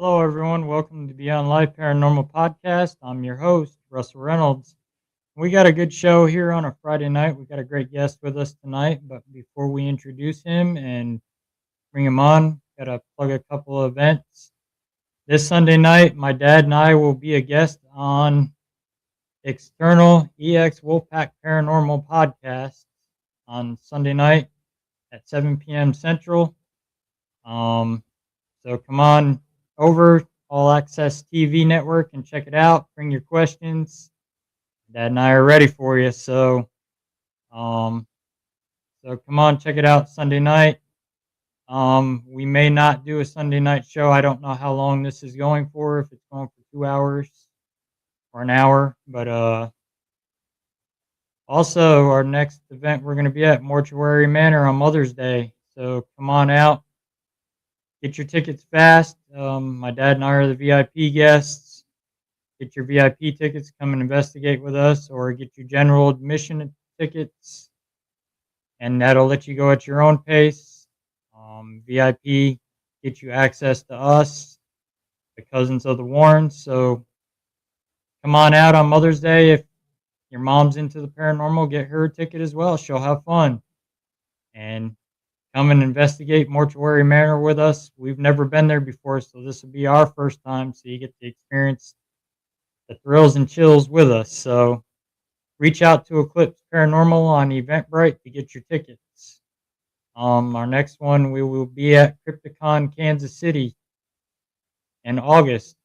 Hello, everyone. Welcome to Beyond Life Paranormal Podcast. I'm your host, Russell Reynolds. We got a good show here on a Friday night. We got a great guest with us tonight. But before we introduce him and bring him on, got to plug a couple of events. This Sunday night, my dad and I will be a guest on External EX Wolfpack Paranormal Podcast on Sunday night at 7 p.m. Central. So come on over, All Access TV Network, and check it out. Bring your questions. Dad and I are ready for you. Um, so come on, check it out Sunday night. We may not do a Sunday night show. I don't know how long this is going for. If it's going for 2 hours or an hour, but also our next event we're going to be at Mortuary Manor on Mother's Day. So come on out. Get your tickets fast. My dad and I are the VIP guests. Get your VIP tickets, come and investigate with us, or get your general admission tickets, and that'll let you go at your own pace. VIP get you access to us, the cousins of the Warrens. So come on out on Mother's Day. If your mom's into the paranormal, get her a ticket as well. She'll have fun. And come and investigate Mortuary Manor with us. We've never been there before, so this will be our first time, so you get to experience the thrills and chills with us. So reach out to Eclipse Paranormal on Eventbrite to get your tickets. Our next one, we will be at Crypticon, Kansas City in August.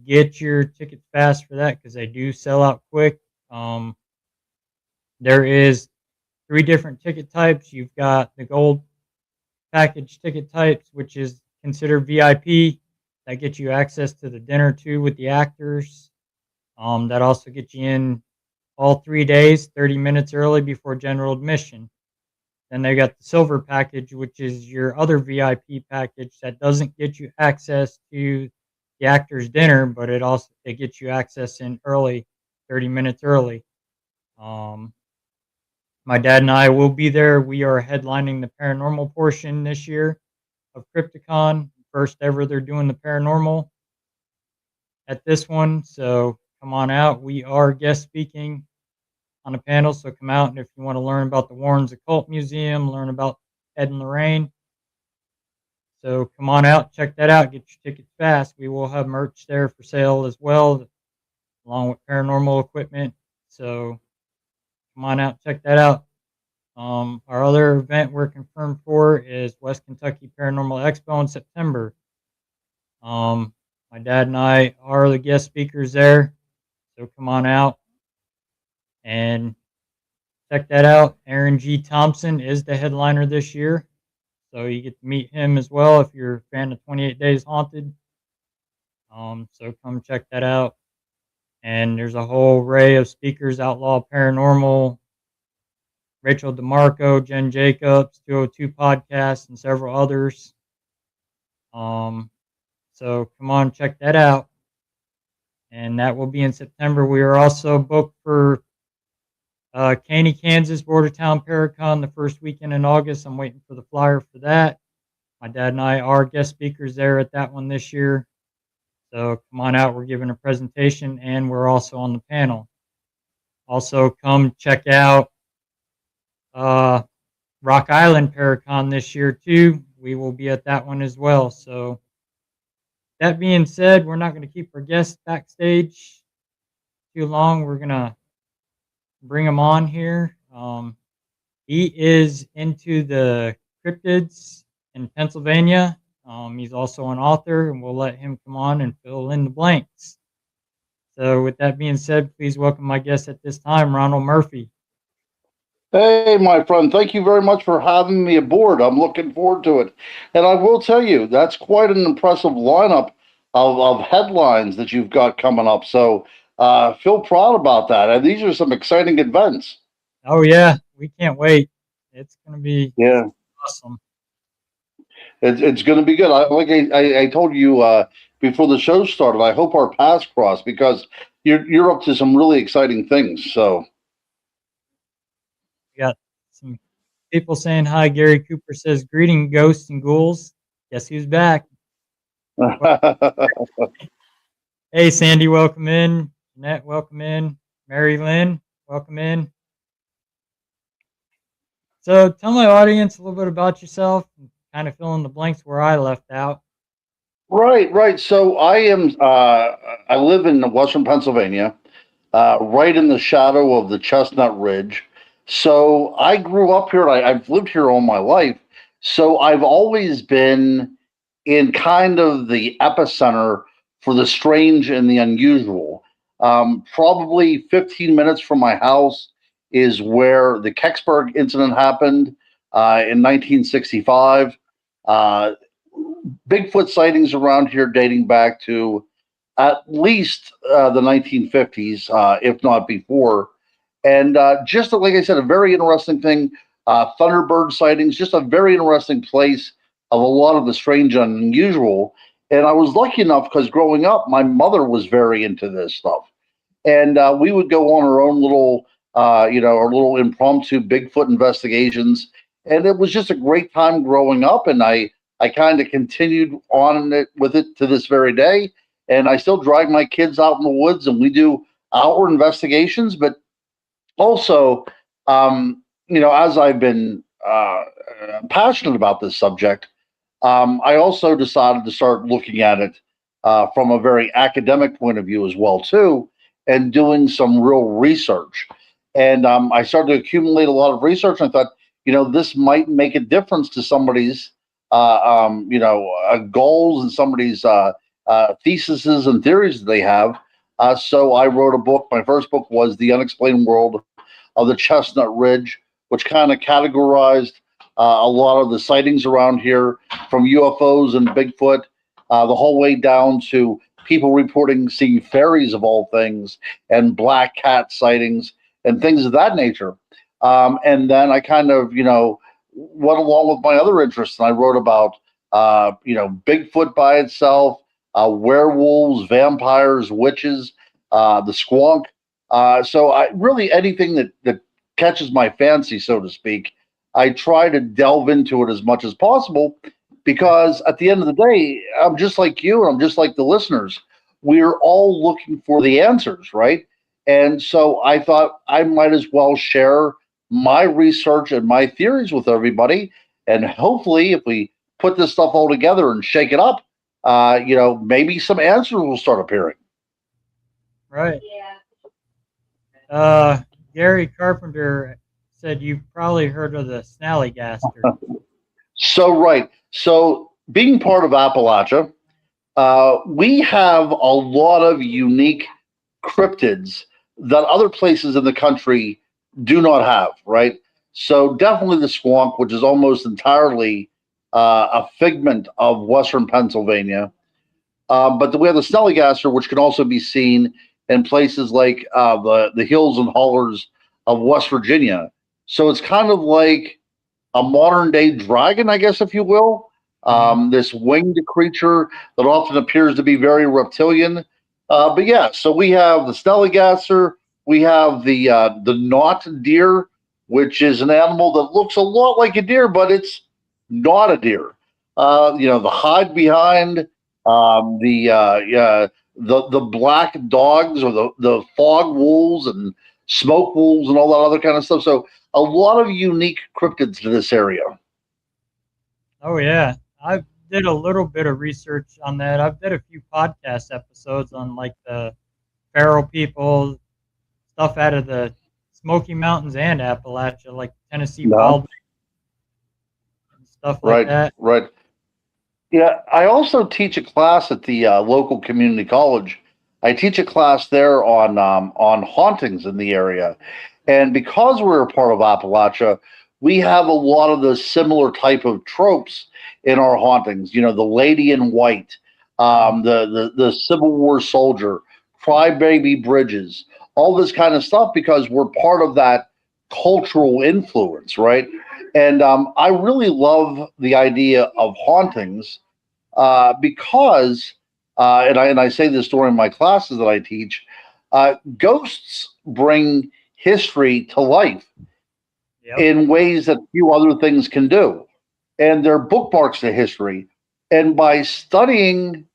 Get your tickets fast for that because they do sell out quick. There is 3 different ticket types. You've got the gold package ticket types, which is considered VIP. That gets you access to the dinner too with the actors. That also gets you in all 3 days, 30 minutes early before general admission. Then they got the silver package, which is your other VIP package that doesn't get you access to the actors' dinner, but it gets you access in early, 30 minutes early. My dad and I will be there. We are headlining the paranormal portion this year of Crypticon. First ever they're doing the paranormal at this one. So come on out. We are guest speaking on a panel. So come out. And if you want to learn about the Warrens Occult Museum, learn about Ed and Lorraine. So come on out. Check that out. Get your tickets fast. We will have merch there for sale as well, along with paranormal equipment. So come on out. Check that out. Our other event we're confirmed for is West Kentucky Paranormal Expo in September. My dad and I are the guest speakers there, so come on out and check that out. Aaron G. Thompson is the headliner this year, so you get to meet him as well if you're a fan of 28 Days Haunted. So come check that out. And there's a whole array of speakers: Outlaw Paranormal, Rachel DeMarco, Jen Jacobs, 202 Podcast, and several others. So come on, check that out. And that will be in September. We are also booked for Caney, Kansas, Bordertown Paracon the first weekend in August. I'm waiting for the flyer for that. My dad and I are guest speakers there at that one this year. So come on out. We're giving a presentation, and we're also on the panel. Also, come check out Rock Island Paracon this year too. We will be at that one as well. So that being said, we're not going to keep our guests backstage too long. We're going to bring him on here. He is into the cryptids in Pennsylvania. He's also an author, and we'll let him come on and fill in the blanks. So with that being said, please welcome my guest at this time, Ronald Murphy. Hey, my friend, thank you very much for having me aboard. I'm looking forward to it. And I will tell you, that's quite an impressive lineup of headlines that you've got coming up. So feel proud about that. And these are some exciting events. Oh, yeah, we can't wait. It's going to be awesome. It's going to be good. I told you before the show started, I hope our paths cross because you're up to some really exciting things. So. We got some people saying hi. Gary Cooper says, "Greeting, ghosts and ghouls." Guess who's back? Hey, Sandy, welcome in. Jeanette, welcome in. Mary Lynn, welcome in. So tell my audience a little bit about yourself and kind of fill in the blanks where I left out. Right, right. So I live in Western Pennsylvania, right in the shadow of the Chestnut Ridge. So I grew up here. I've lived here all my life. So I've always been in kind of the epicenter for the strange and the unusual. Probably 15 minutes from my house is where the Kecksburg incident happened in 1965. Uh, Bigfoot sightings around here dating back to at least the 1950s, if not before. And just like I said, a very interesting thing. Thunderbird sightings, just a very interesting place of a lot of the strange and unusual. And I was lucky enough because growing up, my mother was very into this stuff, and we would go on our own little, our little impromptu Bigfoot investigations, and it was just a great time growing up. And I kind of continued on with it to this very day, and I still drag my kids out in the woods, and we do outward investigations, but also, as I've been passionate about this subject, I also decided to start looking at it from a very academic point of view as well too, and doing some real research. And I started to accumulate a lot of research. And I thought, this might make a difference to somebody's, goals and somebody's theses and theories that they have. So I wrote a book. My first book was The Unexplained World of the Chestnut Ridge, which kind of categorized a lot of the sightings around here, from UFOs and Bigfoot, the whole way down to people reporting seeing fairies of all things, and black cat sightings and things of that nature. And then I kind of, went along with my other interests, and I wrote about, Bigfoot by itself, werewolves, vampires, witches, the Squonk. So I really anything that catches my fancy, so to speak, I try to delve into it as much as possible, because at the end of the day, I'm just like you, and I'm just like the listeners. We're all looking for the answers, right? And so I thought I might as well share my research and my theories with everybody. And hopefully, if we put this stuff all together and shake it up, maybe some answers will start appearing. Right. Gary Carpenter said you've probably heard of the snallygaster. So, right. So, being part of Appalachia, we have a lot of unique cryptids that other places in the country do not have, right? So, definitely the Squonk, which is almost entirely a figment of Western Pennsylvania. But we have the snallygaster, which can also be seen in places like the hills and hollers of West Virginia. So, it's kind of like a modern day dragon, I guess, if you will. This winged creature that often appears to be very reptilian. But yeah, so we have the snallygaster, we have the knot deer, which is an animal that looks a lot like a deer, but it's not a deer. The hide behind, the black dogs, or the fog wolves and smoke wolves and all that other kind of stuff. So a lot of unique cryptids to this area. Oh yeah, I did a little bit of research on that. I've did a few podcast episodes on like the feral people, stuff out of the Smoky Mountains and Appalachia, like Tennessee wild and stuff like that. Right. Yeah, I also teach a class at the local community college. I teach a class there on hauntings in the area, and because we're a part of Appalachia, we have a lot of the similar type of tropes in our hauntings. The lady in white, the Civil War soldier, crybaby bridges, all this kind of stuff, because we're part of that cultural influence, right? And I really love the idea of hauntings because, and I say this during my classes that I teach, ghosts bring history to life in ways that few other things can do. And they're bookmarks to history. And by studying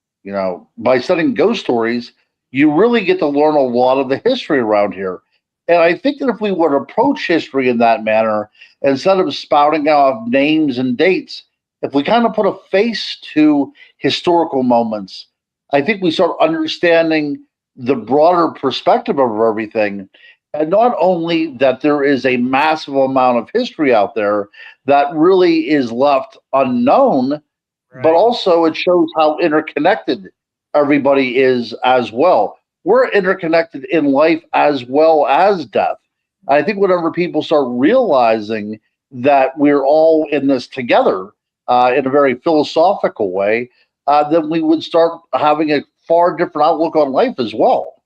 by studying ghost stories, you really get to learn a lot of the history around here. And I think that if we would approach history in that manner, instead of spouting out names and dates, if we kind of put a face to historical moments, I think we start understanding the broader perspective of everything. And not only that there is a massive amount of history out there that really is left unknown, but Right. also it shows how interconnected everybody is as well. We're interconnected in life as well as death. I think whenever people start realizing that we're all in this together in a very philosophical way, then we would start having a far different outlook on life as well.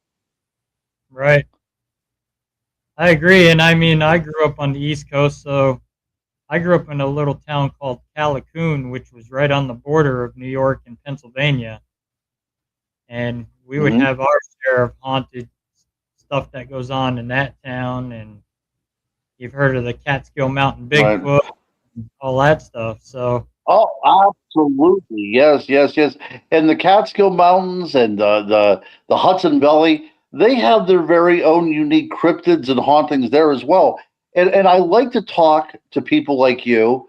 Right. I agree. And I mean, I grew up on the East Coast, so I grew up in a little town called Callicoon, which was right on the border of New York and Pennsylvania. And we would Hmm. have our share of haunted stuff that goes on in that town. And you've heard of the Catskill Mountain Right. Bigfoot, and all that stuff. So, Oh, absolutely. Yes, yes, yes. And the Catskill Mountains and the Hudson Valley, they have their very own unique cryptids and hauntings there as well. And I like to talk to people like you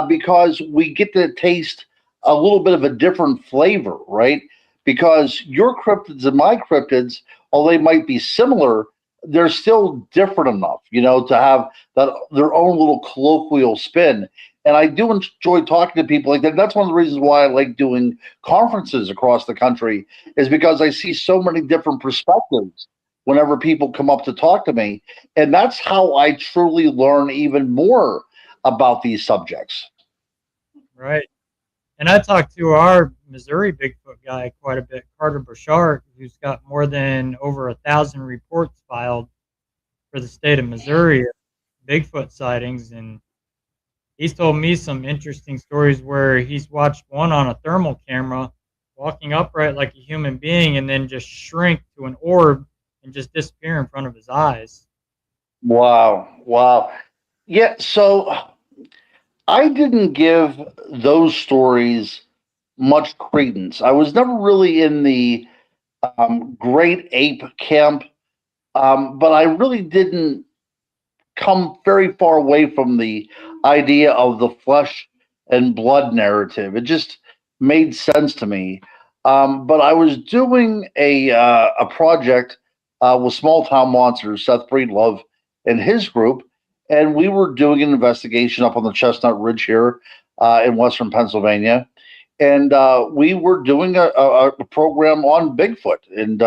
because we get to taste a little bit of a different flavor, right? Because your cryptids and my cryptids, although they might be similar, they're still different enough, to have that their own little colloquial spin. And I do enjoy talking to people like that. That's one of the reasons why I like doing conferences across the country, is because I see so many different perspectives whenever people come up to talk to me. And that's how I truly learn even more about these subjects. right. And I talked to our Missouri Bigfoot guy quite a bit, Carter Burchard, who's got more than over 1,000 reports filed for the state of Missouri of Bigfoot sightings. And he's told me some interesting stories where he's watched one on a thermal camera walking upright like a human being and then just shrink to an orb and just disappear in front of his eyes. Wow. Wow. Yeah. So I didn't give those stories much credence. I was never really in the great ape camp, but I really didn't come very far away from the idea of the flesh and blood narrative. It just made sense to me. But I was doing a project with Small Town Monsters, Seth Breedlove and his group, and we were doing an investigation up on the Chestnut Ridge here in Western Pennsylvania, and we were doing a program on Bigfoot, and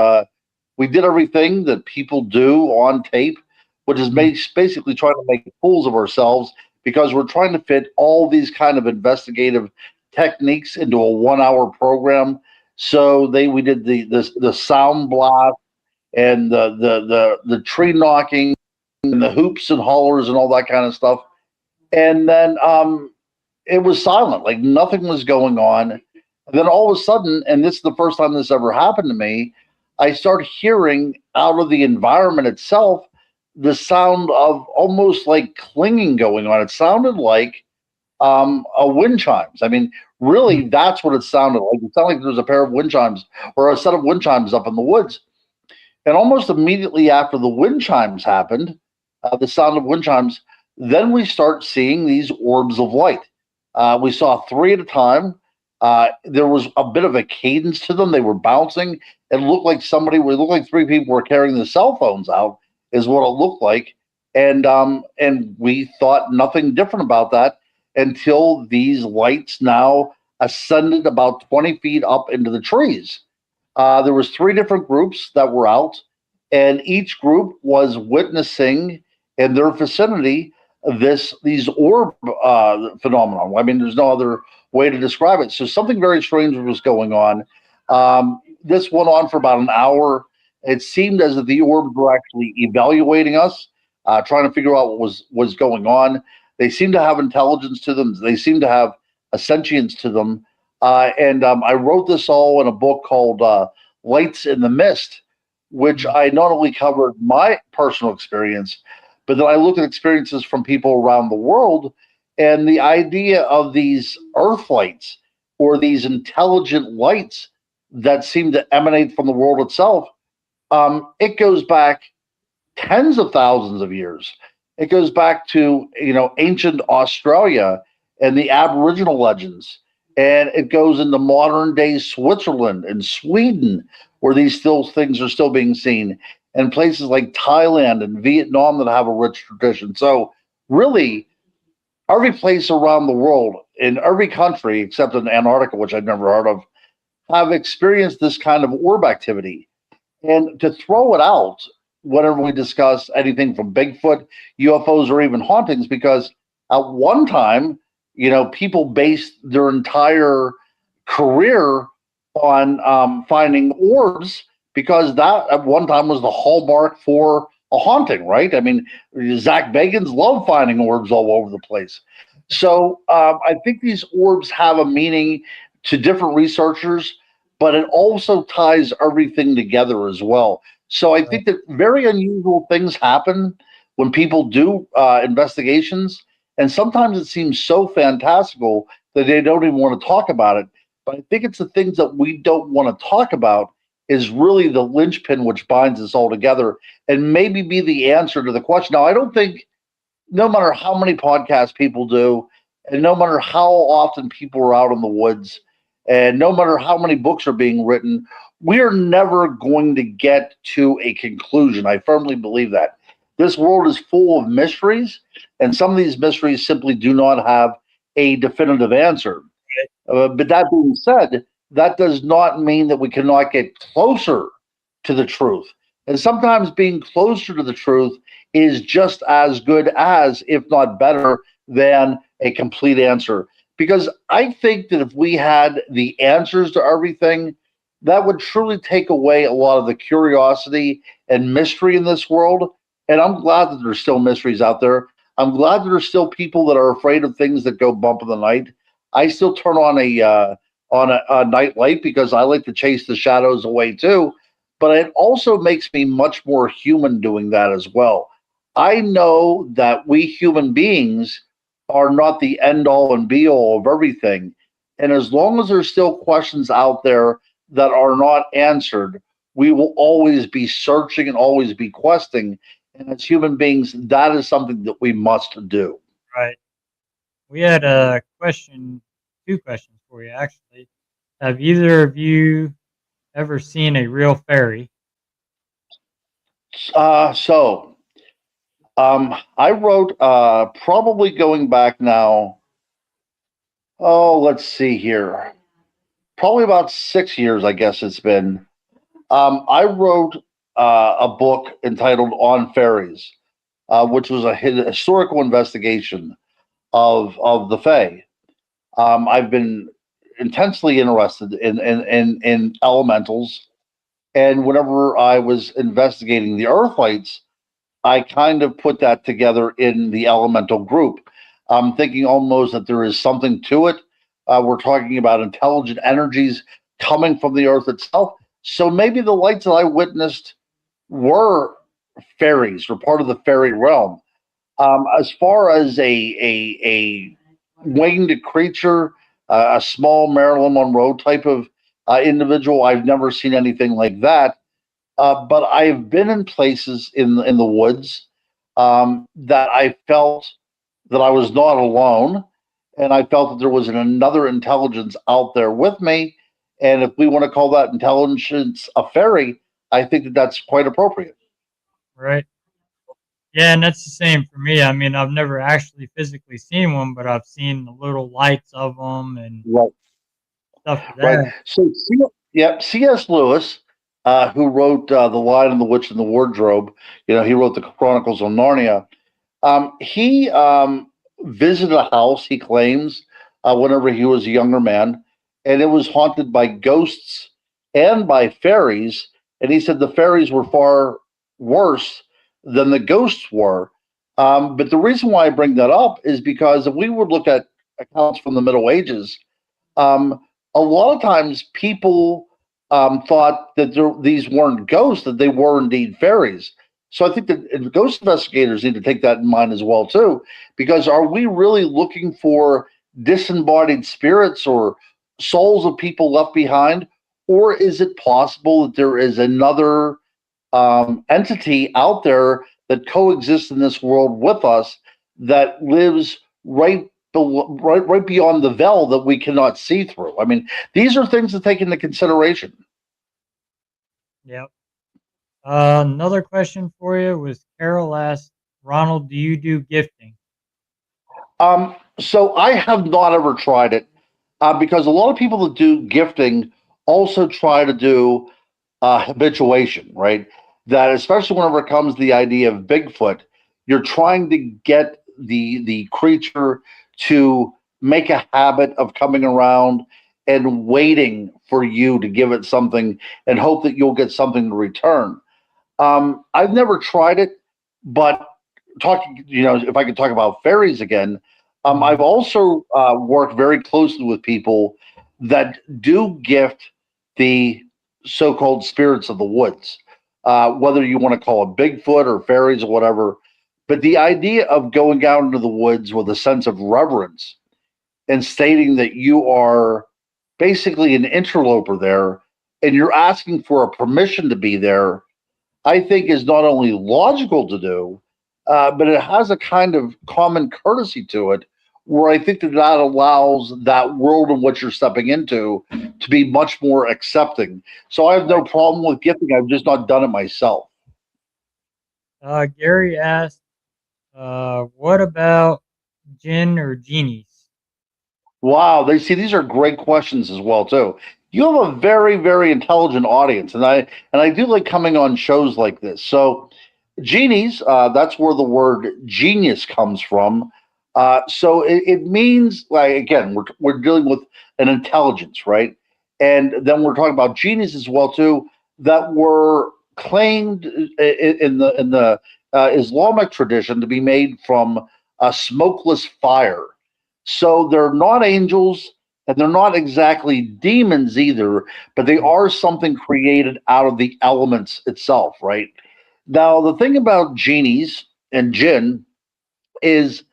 we did everything that people do on tape, which is Mm. basically trying to make fools of ourselves because we're trying to fit all these kind of investigative techniques into a 1 hour program. So we did the sound blast and the tree knocking and the hoops and hollers and all that kind of stuff. And then it was silent, like nothing was going on. And then all of a sudden, and this is the first time this ever happened to me, I start hearing out of the environment itself the sound of almost like clinging going on. It sounded like a wind chimes. I mean, really, that's what it sounded like. It sounded like there was a pair of wind chimes or a set of wind chimes up in the woods. And almost immediately after the wind chimes happened, the sound of wind chimes, then we start seeing these orbs of light. We saw three at a time. There was a bit of a cadence to them. They were bouncing. It looked like three people were carrying the cell phones out, is what it looked like. And we thought nothing different about that until these lights now ascended about 20 feet up into the trees. There was three different groups that were out, and each group was witnessing in their vicinity these orb phenomenon. I mean, there's no other way to describe it. So something very strange was going on. This went on for about an hour. It seemed as if the orbs were actually evaluating us, trying to figure out what was going on. They seemed to have intelligence to them. They seemed to have a sentience to them. And I wrote this all in a book called Lights in the Mist, which I not only covered my personal experience, but then I looked at experiences from people around the world. And the idea of these earth lights or these intelligent lights that seem to emanate from the world itself, it goes back tens of thousands of years. It goes back to, ancient Australia and the Aboriginal legends. And it goes into modern day Switzerland and Sweden, where these things are still being seen, and places like Thailand and Vietnam that have a rich tradition. So really, every place around the world, in every country except in Antarctica, which I've never heard of, have experienced this kind of orb activity. And to throw it out whenever we discuss anything from Bigfoot, UFOs, or even hauntings, because at one time, people based their entire career on finding orbs, because that at one time was the hallmark for a haunting, right? I mean, Zach Bagans loved finding orbs all over the place. So I think these orbs have a meaning to different researchers, but it also ties everything together as well. So I think that very unusual things happen when people do investigations, and sometimes it seems so fantastical that they don't even want to talk about it. But I think it's the things that we don't want to talk about is really the linchpin which binds us all together and maybe be the answer to the question. Now, I don't think, no matter how many podcasts people do, and no matter how often people are out in the woods, and no matter how many books are being written, we are never going to get to a conclusion. I firmly believe that. This world is full of mysteries, and some of these mysteries simply do not have a definitive answer. But that being said, that does not mean that we cannot get closer to the truth. And sometimes being closer to the truth is just as good as, if not better, than a complete answer. Because I think that if we had the answers to everything, that would truly take away a lot of the curiosity and mystery in this world. And I'm glad that there's still mysteries out there. I'm glad that there's still people that are afraid of things that go bump in the night. I still turn on a night light because I like to chase the shadows away too. But it also makes me much more human doing that as well. I know that we human beings are not the end all and be all of everything. And as long as there's still questions out there that are not answered, we will always be searching and always be questing. And as human beings, that is something that we must do. Right. We had a question, two questions for you actually. Have either of you ever seen a real fairy? I wrote, probably going back now, let's see here, probably about 6 years, I guess it's been. I wrote a book entitled On Fairies, which was a historical investigation of the Fae. I've been intensely interested in elementals, and whenever I was investigating the Earthlights, I kind of put that together in the elemental group. I'm thinking almost that there is something to it. We're talking about intelligent energies coming from the earth itself. So maybe the lights that I witnessed were fairies or part of the fairy realm. As far as a winged creature, a small Marilyn Monroe type of individual, I've never seen anything like that. But I've been in places in the woods that I felt that I was not alone, and I felt that there was another intelligence out there with me. And if we want to call that intelligence a fairy, I think that that's quite appropriate. Right. Yeah, and that's the same for me. I mean, I've never actually physically seen one, but I've seen the little lights of them and Right. stuff like Right. that. So, C.S. Lewis, who wrote The Lion and the Witch and the Wardrobe, he wrote the Chronicles of Narnia. He visited a house, he claims, whenever he was a younger man, and it was haunted by ghosts and by fairies. And he said the fairies were far worse than the ghosts were. But the reason why I bring that up is because if we would look at accounts from the Middle Ages, um, a lot of times people thought that these weren't ghosts, that they were indeed fairies. So I think that ghost investigators need to take that in mind as well too, because are we really looking for disembodied spirits or souls of people left behind, or is it possible that there is another entity out there that coexists in this world with us that lives right beyond the veil that we cannot see through? I mean, these are things to take into consideration. Yep. Another question for you was Carol asked, Ronald, do you do gifting? So I have not ever tried it because a lot of people that do gifting also try to do habituation, right? That especially whenever it comes to the idea of Bigfoot, you're trying to get the creature to make a habit of coming around and waiting for you to give it something and hope that you'll get something to return. I've never tried it, but talking, if I could talk about fairies again, I've also worked very closely with people that do gift the so-called spirits of the woods, whether you want to call it Bigfoot or fairies or whatever. But the idea of going out into the woods with a sense of reverence and stating that you are basically an interloper there and you're asking for a permission to be there, I think is not only logical to do, but it has a kind of common courtesy to it, where I think that that allows that world in which you're stepping into to be much more accepting. So I have no problem with gifting. I've just not done it myself. Gary asked, what about jinn or genies? Wow, these are great questions as well too. You have a very, very intelligent audience, and I do like coming on shows like this. So genies, that's where the word genius comes from. So it means, like, again, we're dealing with an intelligence, right? And then we're talking about genies as well too, that were claimed in the Islamic tradition to be made from a smokeless fire. So they're not angels and they're not exactly demons either, but they are something created out of the elements itself, right? Now, the thing about genies and jinn is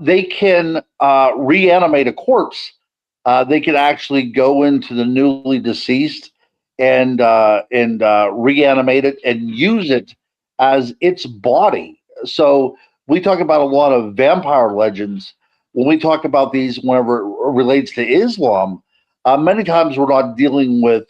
they can reanimate a corpse. They can actually go into the newly deceased and reanimate it and use it as its body. So we talk about a lot of vampire legends. When we talk about these, whenever it relates to Islam, many times we're not dealing with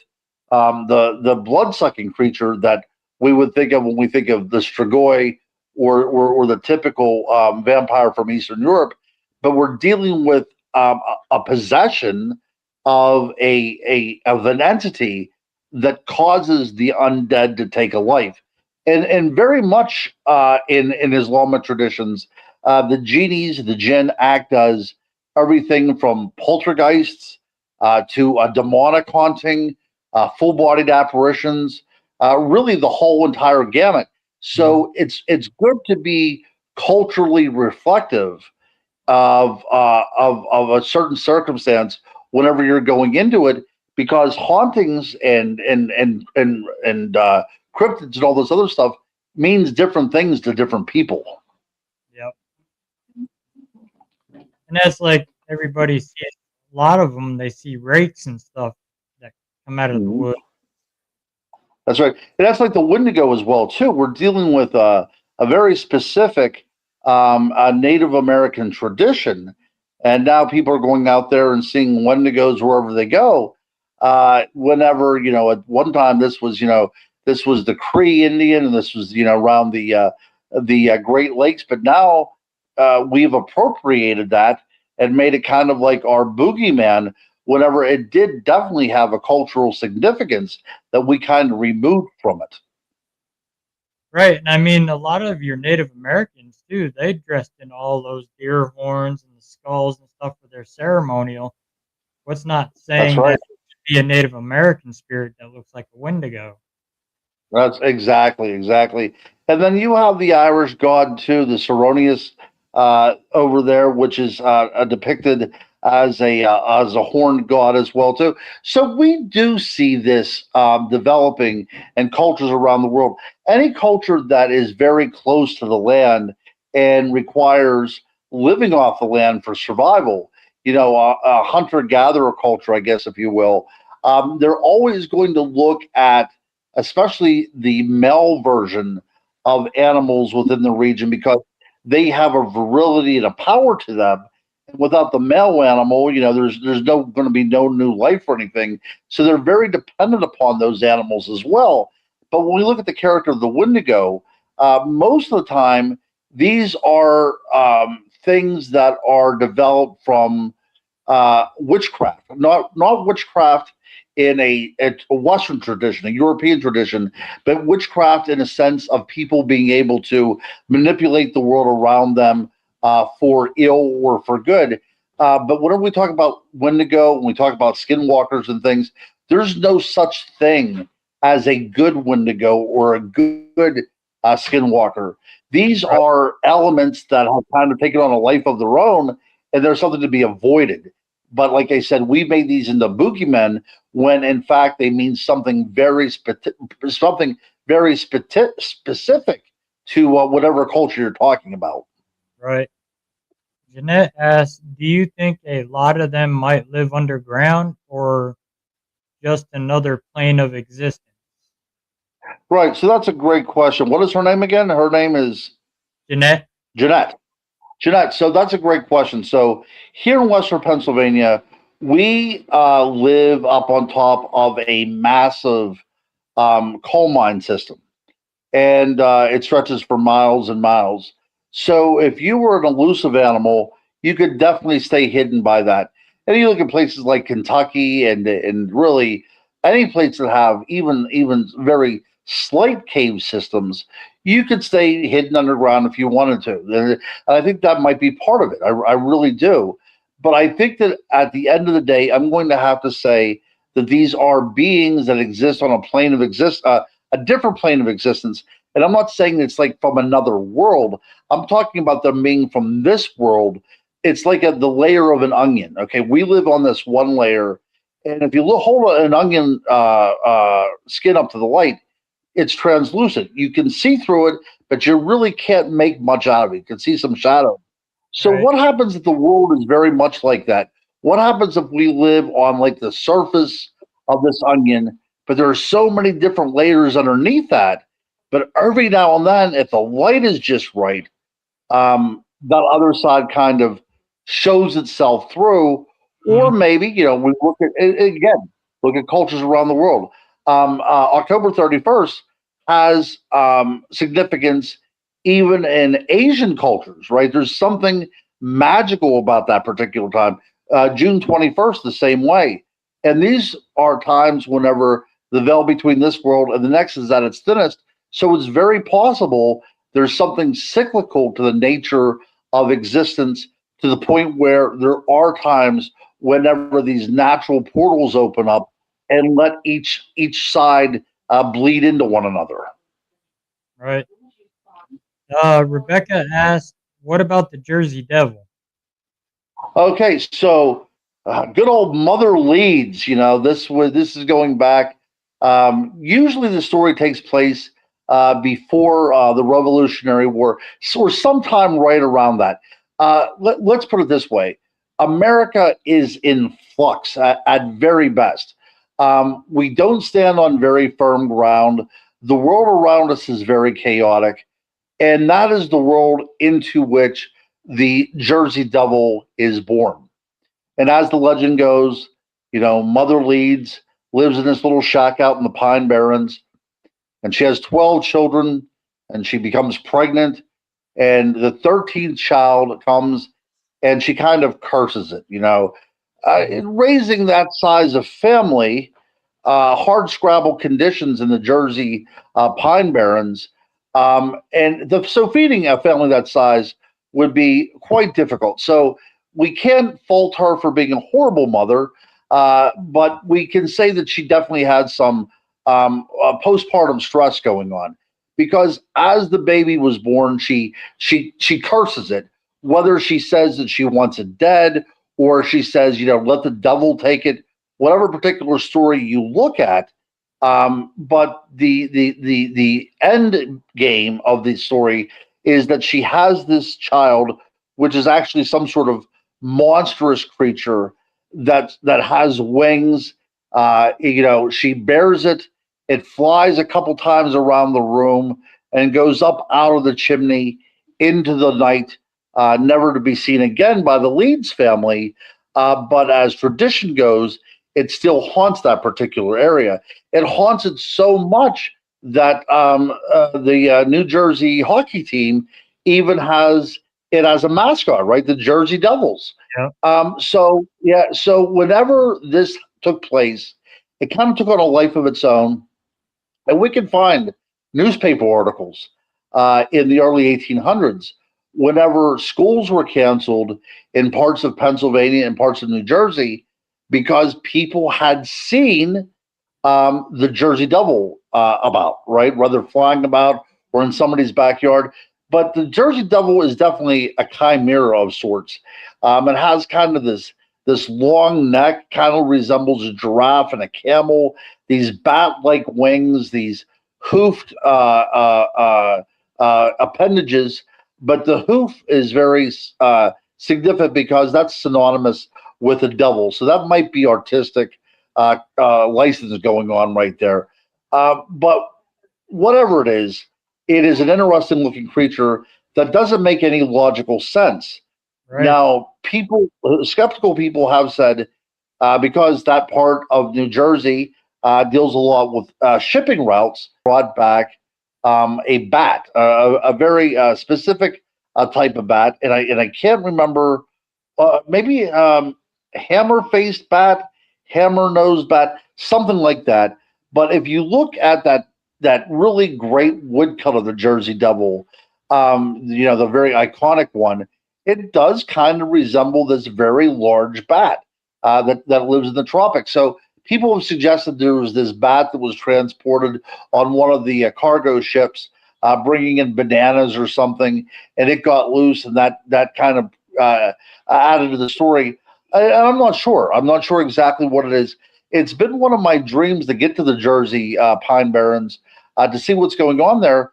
the blood sucking creature that we would think of when we think of the Strigoi or the typical vampire from Eastern Europe, but we're dealing with a possession of of an entity that causes the undead to take a life, and very much in Islamic traditions, the genies, the jinn, act as everything from poltergeists to a demonic haunting, full-bodied apparitions, really the whole entire gamut. So it's good to be culturally reflective of a certain circumstance whenever you're going into it, because hauntings and cryptids and all this other stuff means different things to different people. Yep. And that's like everybody sees. A lot of them, they see rakes and stuff that come out of the Mhm. wood. That's right. And that's like the Wendigo as well too. We're dealing with a very specific Native American tradition, and now people are going out there and seeing Wendigos wherever they go. Whenever at one time this was the Cree Indian, and this was around the Great Lakes, but now we've appropriated that and made it kind of like our boogeyman. Whenever it did definitely have a cultural significance that we kind of removed from it. Right. And I mean, a lot of your Native Americans, too, they dressed in all those deer horns and the skulls and stuff for their ceremonial. What's not That's saying that right. it could be a Native American spirit that looks like a Wendigo? That's exactly. And then you have the Irish god too, the Ceronius over there, which is depicted as a horned god as well too. So we do see this developing in cultures around the world. Any culture that is very close to the land and requires living off the land for survival, a hunter gatherer culture, I guess, if you will. they're always going to look at, especially the male version of animals within the region, because they have a virility and a power to them. And without the male animal, there's no going to be no new life or anything. So they're very dependent upon those animals as well. But when we look at the character of the Wendigo, most of the time these are things that are developed from witchcraft, not witchcraft in a Western tradition, a European tradition, but witchcraft in a sense of people being able to manipulate the world around them for ill or for good. But whenever we talk about Wendigo, when we talk about skinwalkers and things, there's no such thing as a good Wendigo or a good skinwalker. These are elements that have kind of taken on a life of their own, and there's something to be avoided. But like I said, we made these into boogeymen when in fact they mean something specific to whatever culture you're talking about. Right. Jeanette asks, do you think a lot of them might live underground or just another plane of existence? Right. So that's a great question. What is her name again? Her name is Jeanette? Jeanette. Jeanette, so that's a great question. So here in Western Pennsylvania, we live up on top of a massive coal mine system, and it stretches for miles and miles. So if you were an elusive animal, you could definitely stay hidden by that. And you look at places like Kentucky and really any place that have even very slight cave systems, you could stay hidden underground if you wanted to. And I think that might be part of it. I really do. But I think that at the end of the day, I'm going to have to say that these are beings that exist on a plane of a different plane of existence. And I'm not saying it's like from another world. I'm talking about them being from this world. It's like the layer of an onion. Okay, we live on this one layer, and if you hold an onion skin up to the light, it's translucent. You can see through it, but you really can't make much out of it. You can see some shadow. So Right. what happens if the world is very much like that? What happens if we live on like the surface of this onion, but there are so many different layers underneath that? But every now and then, if the light is just right, that other side kind of shows itself through. Or Mhm. maybe, we look at again, look at cultures around the world. October 31st has significance even in Asian cultures, right? There's something magical about that particular time. June 21st, the same way. And these are times whenever the veil between this world and the next is at its thinnest. So it's very possible there's something cyclical to the nature of existence, to the point where there are times whenever these natural portals open up and let each side bleed into one another. Right. Rebecca asked, what about the Jersey Devil? Okay, so good old Mother Leeds. This is going back. Usually, the story takes place before the Revolutionary War, or sometime right around that. Let's put it this way: America is in flux at very best. We don't stand on very firm ground. The world around us is very chaotic, and that is the world into which the Jersey Devil is born. And as the legend goes, Mother Leeds lives in this little shack out in the Pine Barrens, and she has 12 children, and she becomes pregnant, and the 13th child comes, and she kind of curses it. Raising that size of family, hard scrabble conditions in the Jersey Pine Barrens, so feeding a family that size would be quite difficult. So we can't fault her for being a horrible mother, but we can say that she definitely had some postpartum stress going on, because as the baby was born, she curses it, whether she says that she wants it dead or she says, let the devil take it, whatever particular story you look at. But the end game of the story is that she has this child, which is actually some sort of monstrous creature that has wings She bears it. It flies a couple times around the room and goes up out of the chimney into the night, never to be seen again by the Leeds family. But as tradition goes, it still haunts that particular area. It haunts it so much that the New Jersey hockey team even has it as a mascot, right? The Jersey Devils. Yep. So whenever this took place, it kind of took on a life of its own. And we can find newspaper articles in the early 1800s whenever schools were canceled in parts of Pennsylvania and parts of New Jersey because people had seen the Jersey Devil about, right? Whether flying about or in somebody's backyard. But the Jersey Devil is definitely a chimera of sorts. It has kind of this long neck, kind of resembles a giraffe and a camel. These bat-like wings, these hoofed appendages. But the hoof is very significant because that's synonymous with the devil. So that might be artistic license going on right there. But whatever it is an interesting looking creature that doesn't make any logical sense. Right. Now, skeptical people have said, because that part of New Jersey deals a lot with shipping routes, brought back a bat, a very specific type of bat, and I can't remember, maybe hammer-faced bat, hammer-nosed bat, something like that. But if you look at that really great woodcut of the Jersey Devil, the very iconic one, it does kind of resemble this very large bat that lives in the tropics. So people have suggested there was this bat that was transported on one of the cargo ships, bringing in bananas or something, and it got loose, and that kind of added to the story. And I'm not sure. I'm not sure exactly what it is. It's been one of my dreams to get to the Jersey Pine Barrens to see what's going on there,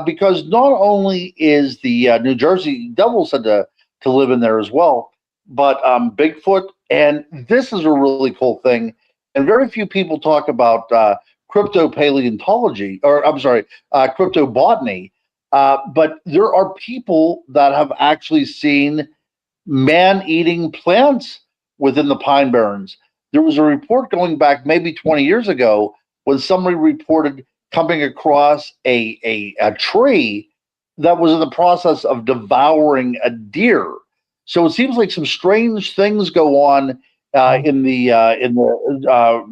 because not only is the New Jersey Devil said to live in there as well, but Bigfoot. And this is a really cool thing. And very few people talk about cryptopaleontology, or I'm sorry, cryptobotany. But there are people that have actually seen man-eating plants within the Pine Barrens. There was a report going back maybe 20 years ago when somebody reported coming across a tree that was in the process of devouring a deer. So it seems like some strange things go on in the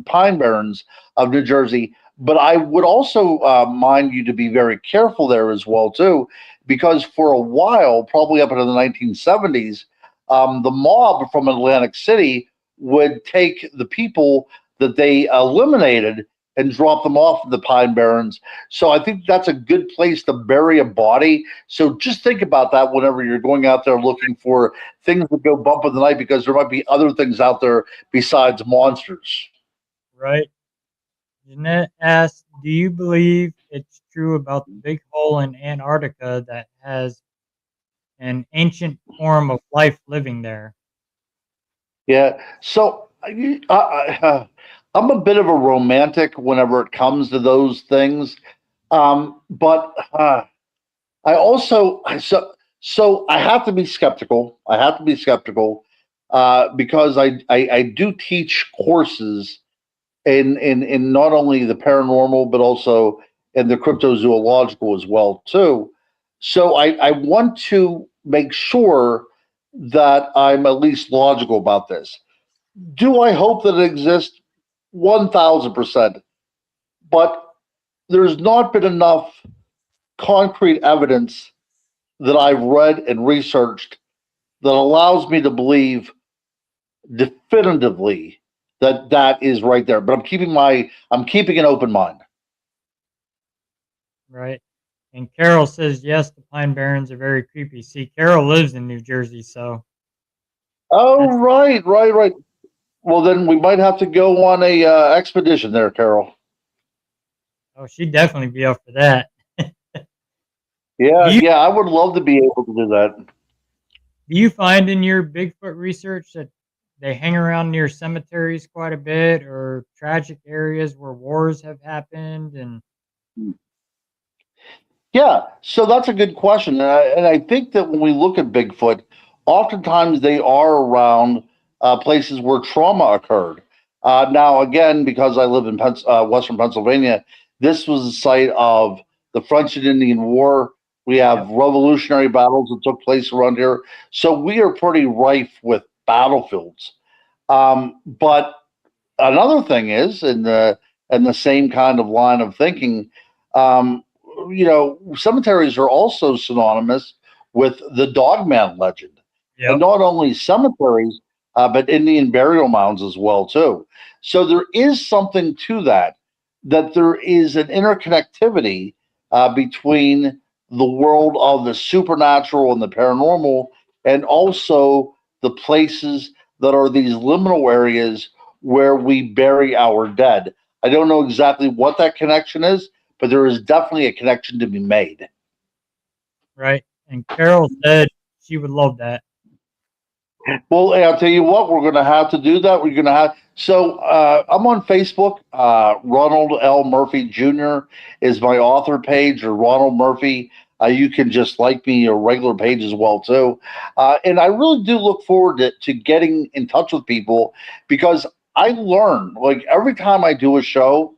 Pine Barrens of New Jersey. But I would also mind you to be very careful there as well too, because for a while, probably up into the 1970s, the mob from Atlantic City would take the people that they eliminated and drop them off in the Pine Barrens. So I think that's a good place to bury a body. So just think about that whenever you're going out there looking for things that go bump in the night, because there might be other things out there besides monsters. Right. Jeanette asks, do you believe it's true about the big hole in Antarctica that has an ancient form of life living there? Yeah. So I'm a bit of a romantic whenever it comes to those things. But I also, so I have to be skeptical. I have to be skeptical because I do teach courses in not only the paranormal, but also in the cryptozoological as well, too. So I want to make sure that I'm at least logical about this. Do I hope that it exists? 1000%. But there's not been enough concrete evidence that I've read and researched that allows me to believe definitively that that is right there. But I'm keeping an open mind. Right. And Carol says, yes, the Pine Barrens are very creepy. See, Carol lives in New Jersey, so. Oh, right. Well, then we might have to go on a expedition there, Carol. Oh, she'd definitely be up for that. Yeah, I would love to be able to do that. Do you find in your Bigfoot research that they hang around near cemeteries quite a bit, or tragic areas where wars have happened. And Yeah, so that's a good question, and I think that when we look at Bigfoot, oftentimes they are around places where trauma occurred. Now, again, because I live in Western Pennsylvania, this was the site of the French and Indian War. We have yep, revolutionary battles that took place around here, so we are pretty rife with battlefields. But another thing is, in the same kind of line of thinking, um, cemeteries are also synonymous with the Dogman legend, and yep, not only cemeteries, but Indian burial mounds as well too. So there is something to that. That there is an interconnectivity between the world of the supernatural and the paranormal, and also the places that are these liminal areas where we bury our dead. I don't know exactly what that connection is, but there is definitely a connection to be made. right. And Carol said she would love that. Well, hey, I'll tell you what, we're going to have to do that. We're going to have. So I'm on Facebook. Ronald L. Murphy Jr. is my author page, or Ronald Murphy. You can just like me, a regular page as well too. And I really do look forward to getting in touch with people, because I learn, like, every time I do a show,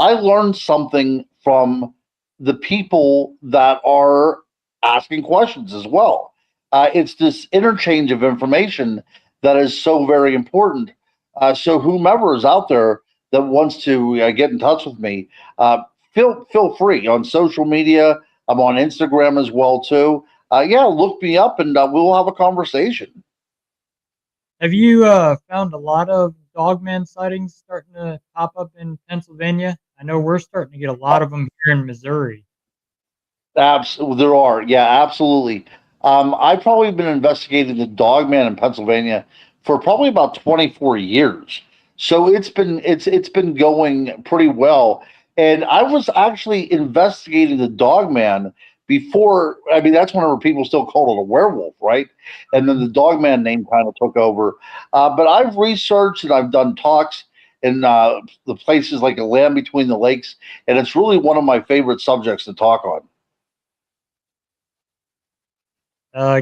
I learned something from the people that are asking questions as well. It's this interchange of information that is so very important. So whomever is out there that wants to get in touch with me, uh, feel free on social media. I'm on Instagram as well too. Yeah, look me up and we'll have a conversation. Have you found a lot of dogman sightings starting to pop up in Pennsylvania? I know we're starting to get a lot of them here in Missouri. Absolutely, there are. Yeah, absolutely. I've probably been investigating the Dogman in Pennsylvania for probably about 24 years. So it's been going pretty well. And I was actually investigating the Dogman before. I mean, that's whenever people still called it a werewolf, right? And then Mhm. the Dogman name kind of took over. But I've researched and I've done talks in the places like a Land Between the Lakes, and it's really one of my favorite subjects to talk on.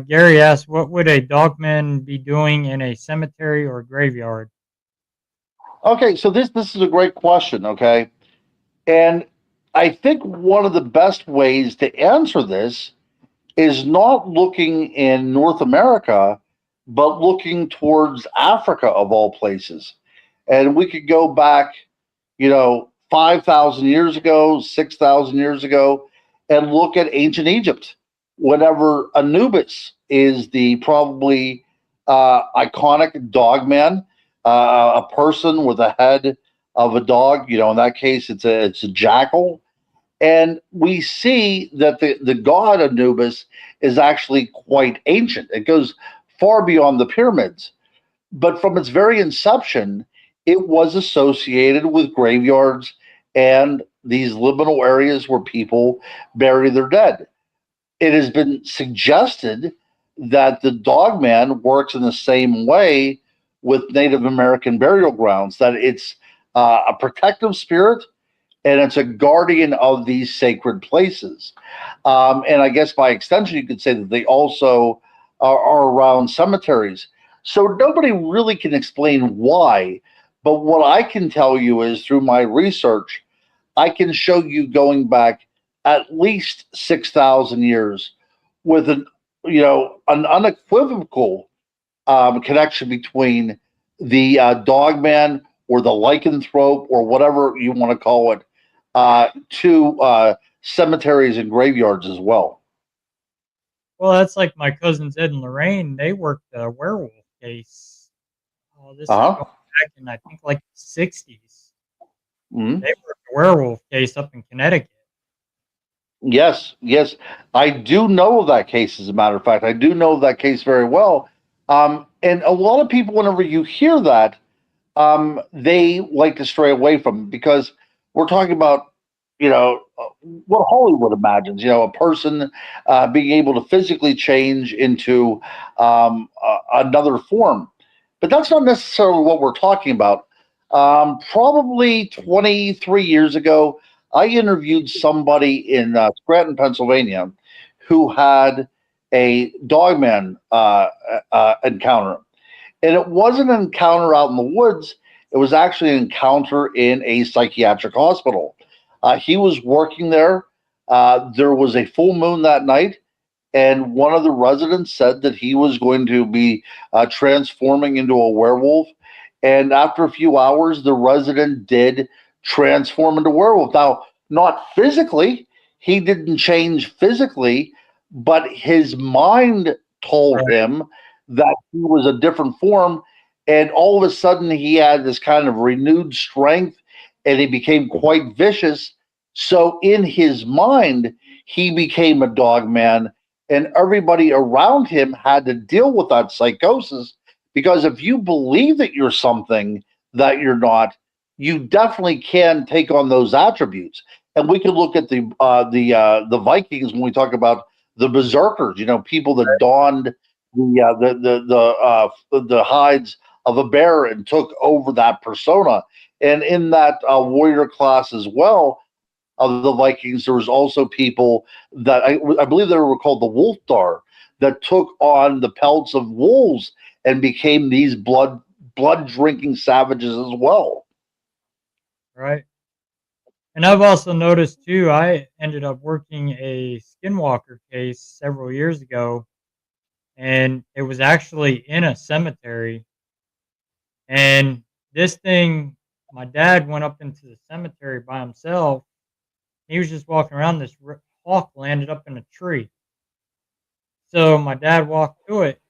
Gary asked, "What would a dogman be doing in a cemetery or graveyard?" Okay, so this is a great question, okay? And I think one of the best ways to answer this is not looking in North America, but looking towards Africa of all places. And we could go back, 5,000 years ago, 6,000 years ago, and look at ancient Egypt. Whenever Anubis is the probably iconic dog man, a person with a head of a dog, in that case, it's a jackal. And we see that the god Anubis is actually quite ancient. It goes far beyond the pyramids. But from its very inception, it was associated with graveyards and these liminal areas where people bury their dead. It has been suggested that the dogman works in the same way with Native American burial grounds, that it's a protective spirit and it's a guardian of these sacred places. And I guess by extension, you could say that they also are around cemeteries. So nobody really can explain why. But what I can tell you is through my research, I can show you going back at least 6,000 years with an unequivocal connection between the dogman or the lycanthrope or whatever you want to call it to cemeteries and graveyards as well. Well, that's like my cousins Ed and Lorraine. They worked a werewolf case. Oh, this is Uh going huh. back in, I think, like the 60s. Hmm. They worked a werewolf case up in Connecticut. Yes, yes. I do know of that case, as a matter of fact. I do know of that case very well. And a lot of people, whenever you hear that, they like to stray away from it, because we're talking about, what Hollywood imagines, a person being able to physically change into another form. but that's not necessarily what we're talking about. Probably 23 years ago, I interviewed somebody in Scranton, Pennsylvania, who had a dogman encounter. And it wasn't an encounter out in the woods, it was actually an encounter in a psychiatric hospital. He was working there. There was a full moon that night, and one of the residents said that he was going to be transforming into a werewolf. And after a few hours, the resident did transform into werewolf. Now, not physically, he didn't change physically, but his mind told Right. him that he was a different form. And all of a sudden, he had this kind of renewed strength and he became quite vicious. So, in his mind, he became a dog man, and everybody around him had to deal with that psychosis, because if you believe that you're something that you're not, you definitely can take on those attributes. And we could look at the Vikings when we talk about the berserkers. You know, people that donned the hides of a bear and took over that persona. And in that warrior class as well of the Vikings, there was also people that I believe they were called the Wolfdar, that took on the pelts of wolves and became these blood drinking savages as well. Right. And I've also noticed too, I ended up working a skinwalker case several years ago, and it was actually in a cemetery. And this thing, my dad went up into the cemetery by himself. He was just walking around. This hawk landed up in a tree. So my dad walked to it,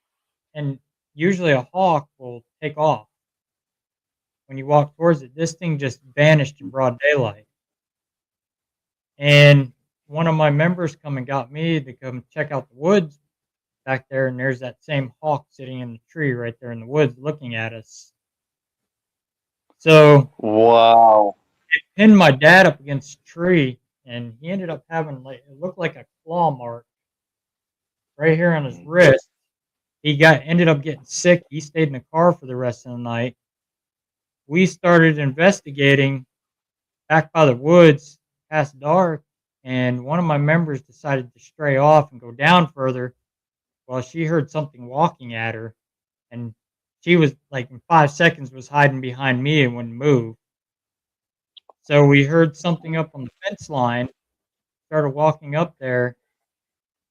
and usually a hawk will take off when you walk towards it. This thing just vanished in broad daylight. And one of my members come and got me to come check out the woods back there, and there's that same hawk sitting in the tree right there in the woods looking at us. So Wow. it pinned my dad up against a tree, and he ended up having, like, it looked like a claw mark right here on his wrist. He ended up getting sick. He stayed in the car for the rest of the night. We started investigating back by the woods past dark, and one of my members decided to stray off and go down further. Well, she heard something walking at her, and she was like, in 5 seconds, was hiding behind me and wouldn't move. So we heard something up on the fence line, started walking up there,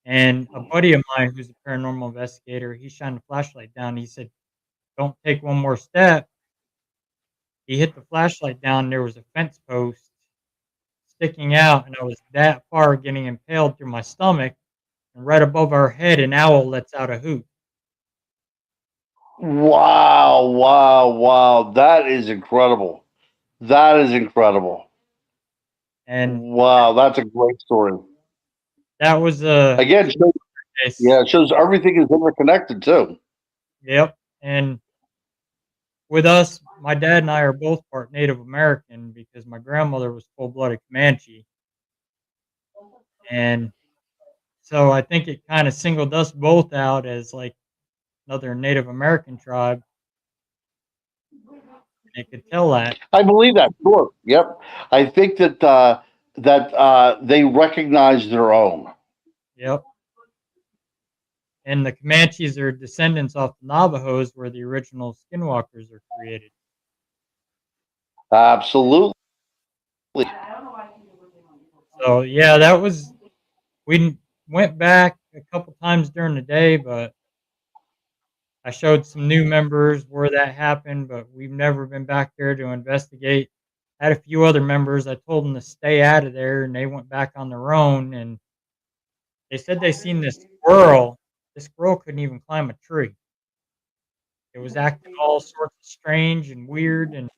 and a buddy of mine who's a paranormal investigator, he shined a flashlight down. He said, "Don't take one more step." He hit the flashlight down. There was a fence post sticking out, and I was that far getting impaled through my stomach. And right above our head, an owl lets out a hoot. Wow, wow, wow. That is incredible. That is incredible. And Wow, that's a great story. that was a Again, case. yeah, it shows everything is interconnected too. Yep. And with us, my dad and I are both part Native American because my grandmother was full-blooded Comanche. And so I think it kind of singled us both out as like another Native American tribe. They could tell that. I believe that. Sure. Yep. I think that they recognize their own. Yep. And the Comanches are descendants off the Navajos, where the original skinwalkers are created. Absolutely. So yeah, that was, we went back a couple times during the day, but I showed some new members where that happened, but we've never been back there to investigate. Had a few other members. I told them to stay out of there, and they went back on their own. And they said they seen this squirrel. This squirrel couldn't even climb a tree. It was acting all sorts of strange and weird. And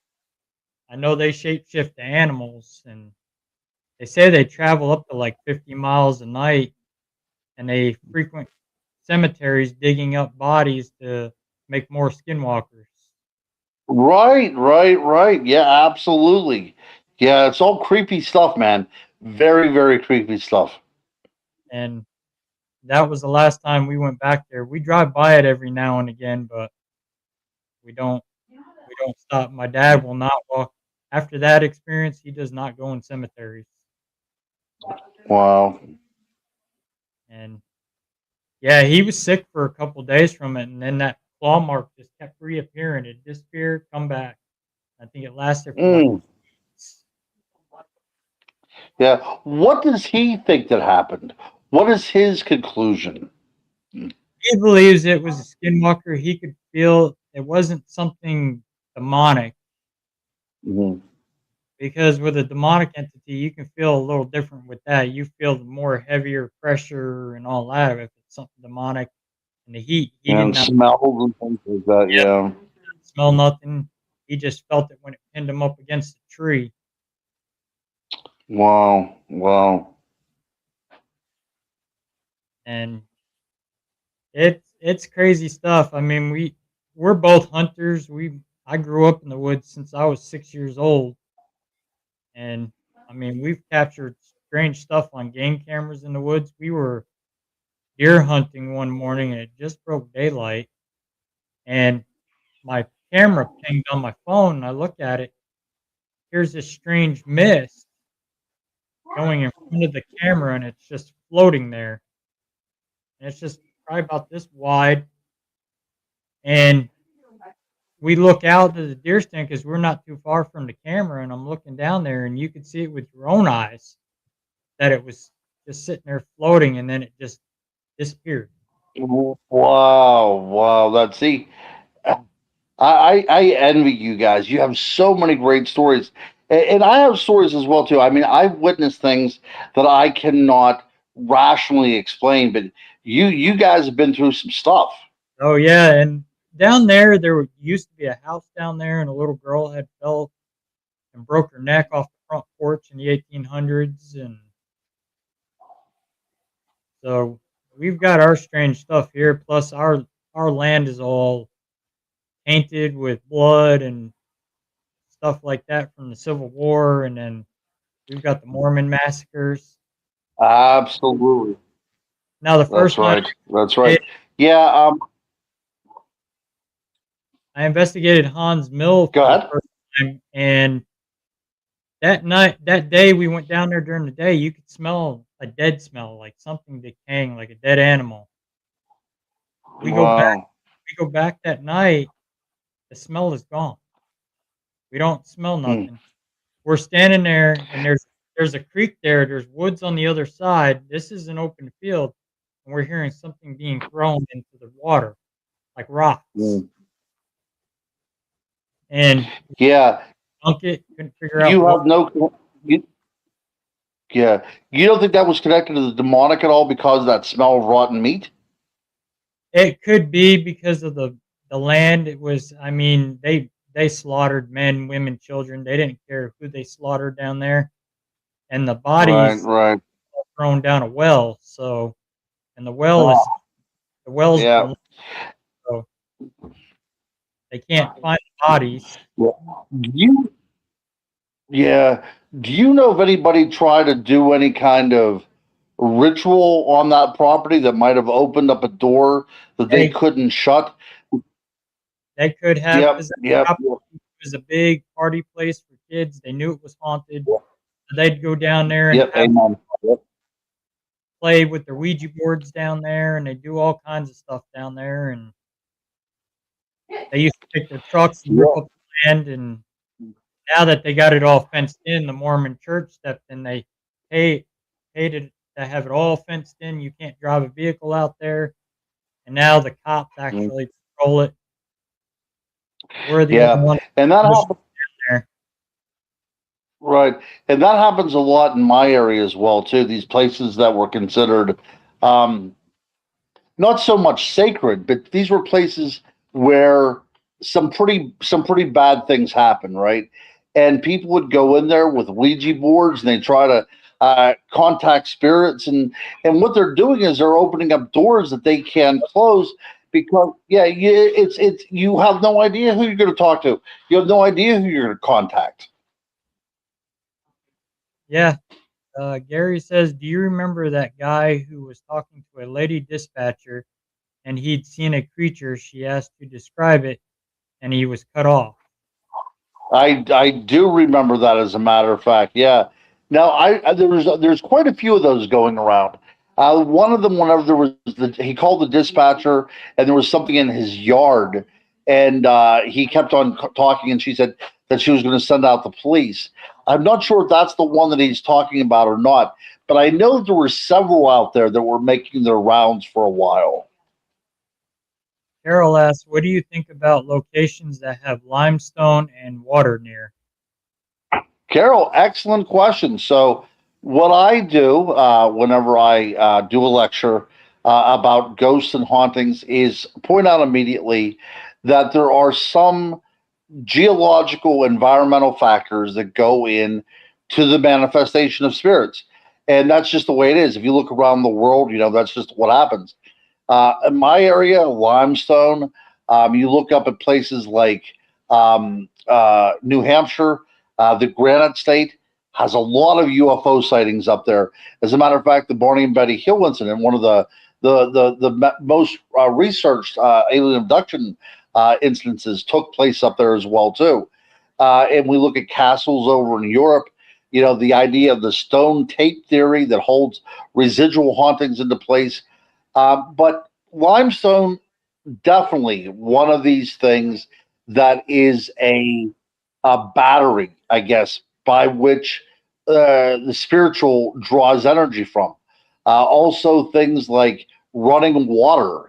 I know they shapeshift to animals, and they say they travel up to like 50 miles a night, and they frequent cemeteries digging up bodies to make more skinwalkers. Right, right, right. Yeah, absolutely. Yeah, it's all creepy stuff, man. Very, very creepy stuff. And that was the last time we went back there. We drive by it every now and again, but We don't stop. My dad will not walk. After that experience, he does not go in cemeteries. Wow. And yeah, he was sick for a couple days from it, and then that claw mark just kept reappearing. It disappeared, come back. I think it lasted for like Mm. weeks. Yeah. What does he think that happened? What is his conclusion? He believes it was a skinwalker. He could feel it wasn't something demonic Mhm. because with a demonic entity, you can feel a little different with that. You feel the more heavier pressure and all that if it's something demonic. And the heat, he did And not smells and things like that. Yeah. smell nothing. He just felt it when it pinned him up against the tree. Wow. Wow. And it's crazy stuff. I mean, we're both hunters. I grew up in the woods since I was 6 years old, and I mean, we've captured strange stuff on game cameras in the woods. We were deer hunting one morning, and it just broke daylight, and my camera pinged on my phone, and I look at it. Here's this strange mist going in front of the camera, and it's just floating there, and it's just probably about this wide, and we look out to the deer stand because we're not too far from the camera, and I'm looking down there, and you could see it with your own eyes that it was just sitting there floating, and then it just disappeared. Wow. Wow. That's see. I envy you guys. You have so many great stories, and I have stories as well too. I mean, I've witnessed things that I cannot rationally explain, but you guys have been through some stuff. Oh yeah, and down there, used to be a house down there, and a little girl had fell and broke her neck off the front porch in the 1800s, and so we've got our strange stuff here. Plus, our land is all tainted with blood and stuff like that from the Civil War, and then we've got the Mormon massacres. Absolutely, Now, the that's first night right. That's I did, right. Yeah. I investigated Hans Mill Go for the ahead. first time, and that day, we went down there during the day. You could smell a dead smell, like something decaying, like a dead animal. We go back. Wow. We go back that night. The smell is gone. We don't smell Hmm. nothing. We're standing there, and there's a creek there. There's woods on the other side. This is an open field, and we're hearing something being thrown into the water, like rocks. Hmm. And Yeah. dunk it. Couldn't figure out You what. have no. You, yeah. You don't think that was connected to the demonic at all because of that smell of rotten meat? It could be because of the land. It was. I mean, they slaughtered men, women, children. They didn't care who they slaughtered down there, and the Right. bodies Right. were thrown down a well. So, and Oh, the well's yeah. below, so they can't find the bodies. Yeah. Do you Yeah. Do you know if anybody tried to do any kind of ritual on that property that might have opened up a door that they They couldn't shut? they could have Yep. because that Yep. property was a big party place for kids. They knew it was haunted. So they'd go down there and Yep. have Amen. Yep. play with their Ouija boards down there, and they do all kinds of stuff down there. And they used to take their trucks and rip Yep. up the land. And now that they got it all fenced in, the Mormon church stepped in. They pay paid it to have it all fenced in. You can't drive a vehicle out there. And now the cops Mm. actually patrol it. We're the only Yeah. one And that happens. there. Right. And that happens a lot in my area as well too. These places that were considered um, not so much sacred, but these were places where some pretty bad things happen, right? And people would go in there with Ouija boards and they try to contact spirits, and what they're doing is they're opening up doors that they can close because it's you have no idea who you're going to talk to. You have no idea who you're going to contact. Yeah. Gary says, "Do you remember that guy who was talking to a lady dispatcher and he'd seen a creature? She asked to describe it. and he was cut off. I do remember that, as a matter of fact. Yeah. Now there's quite a few of those going around. One of them, whenever there was he called the dispatcher, and there was something in his yard, and he kept on talking, and she said that she was going to send out the police. I'm not sure if that's the one that he's talking about or not, but I know there were several out there that were making their rounds for a while. Carol asks, what do you think about locations that have limestone and water near? Carol, excellent question. So, what I do whenever I do a lecture about ghosts and hauntings is point out immediately that there are some geological, environmental factors that go in to the manifestation of spirits. And that's just the way it is. If you look around the world, that's just what happens. In my area, limestone, you look up at places like New Hampshire, the Granite State has a lot of UFO sightings up there. As a matter of fact, the Barney and Betty Hill incident, one of the most researched alien abduction instances, took place up there as well too. And we look at castles over in Europe. The idea of the stone tape theory that holds residual hauntings into place. But limestone, definitely one of these things that is a battery, I guess, by which the spiritual draws energy from. Also, things like running water,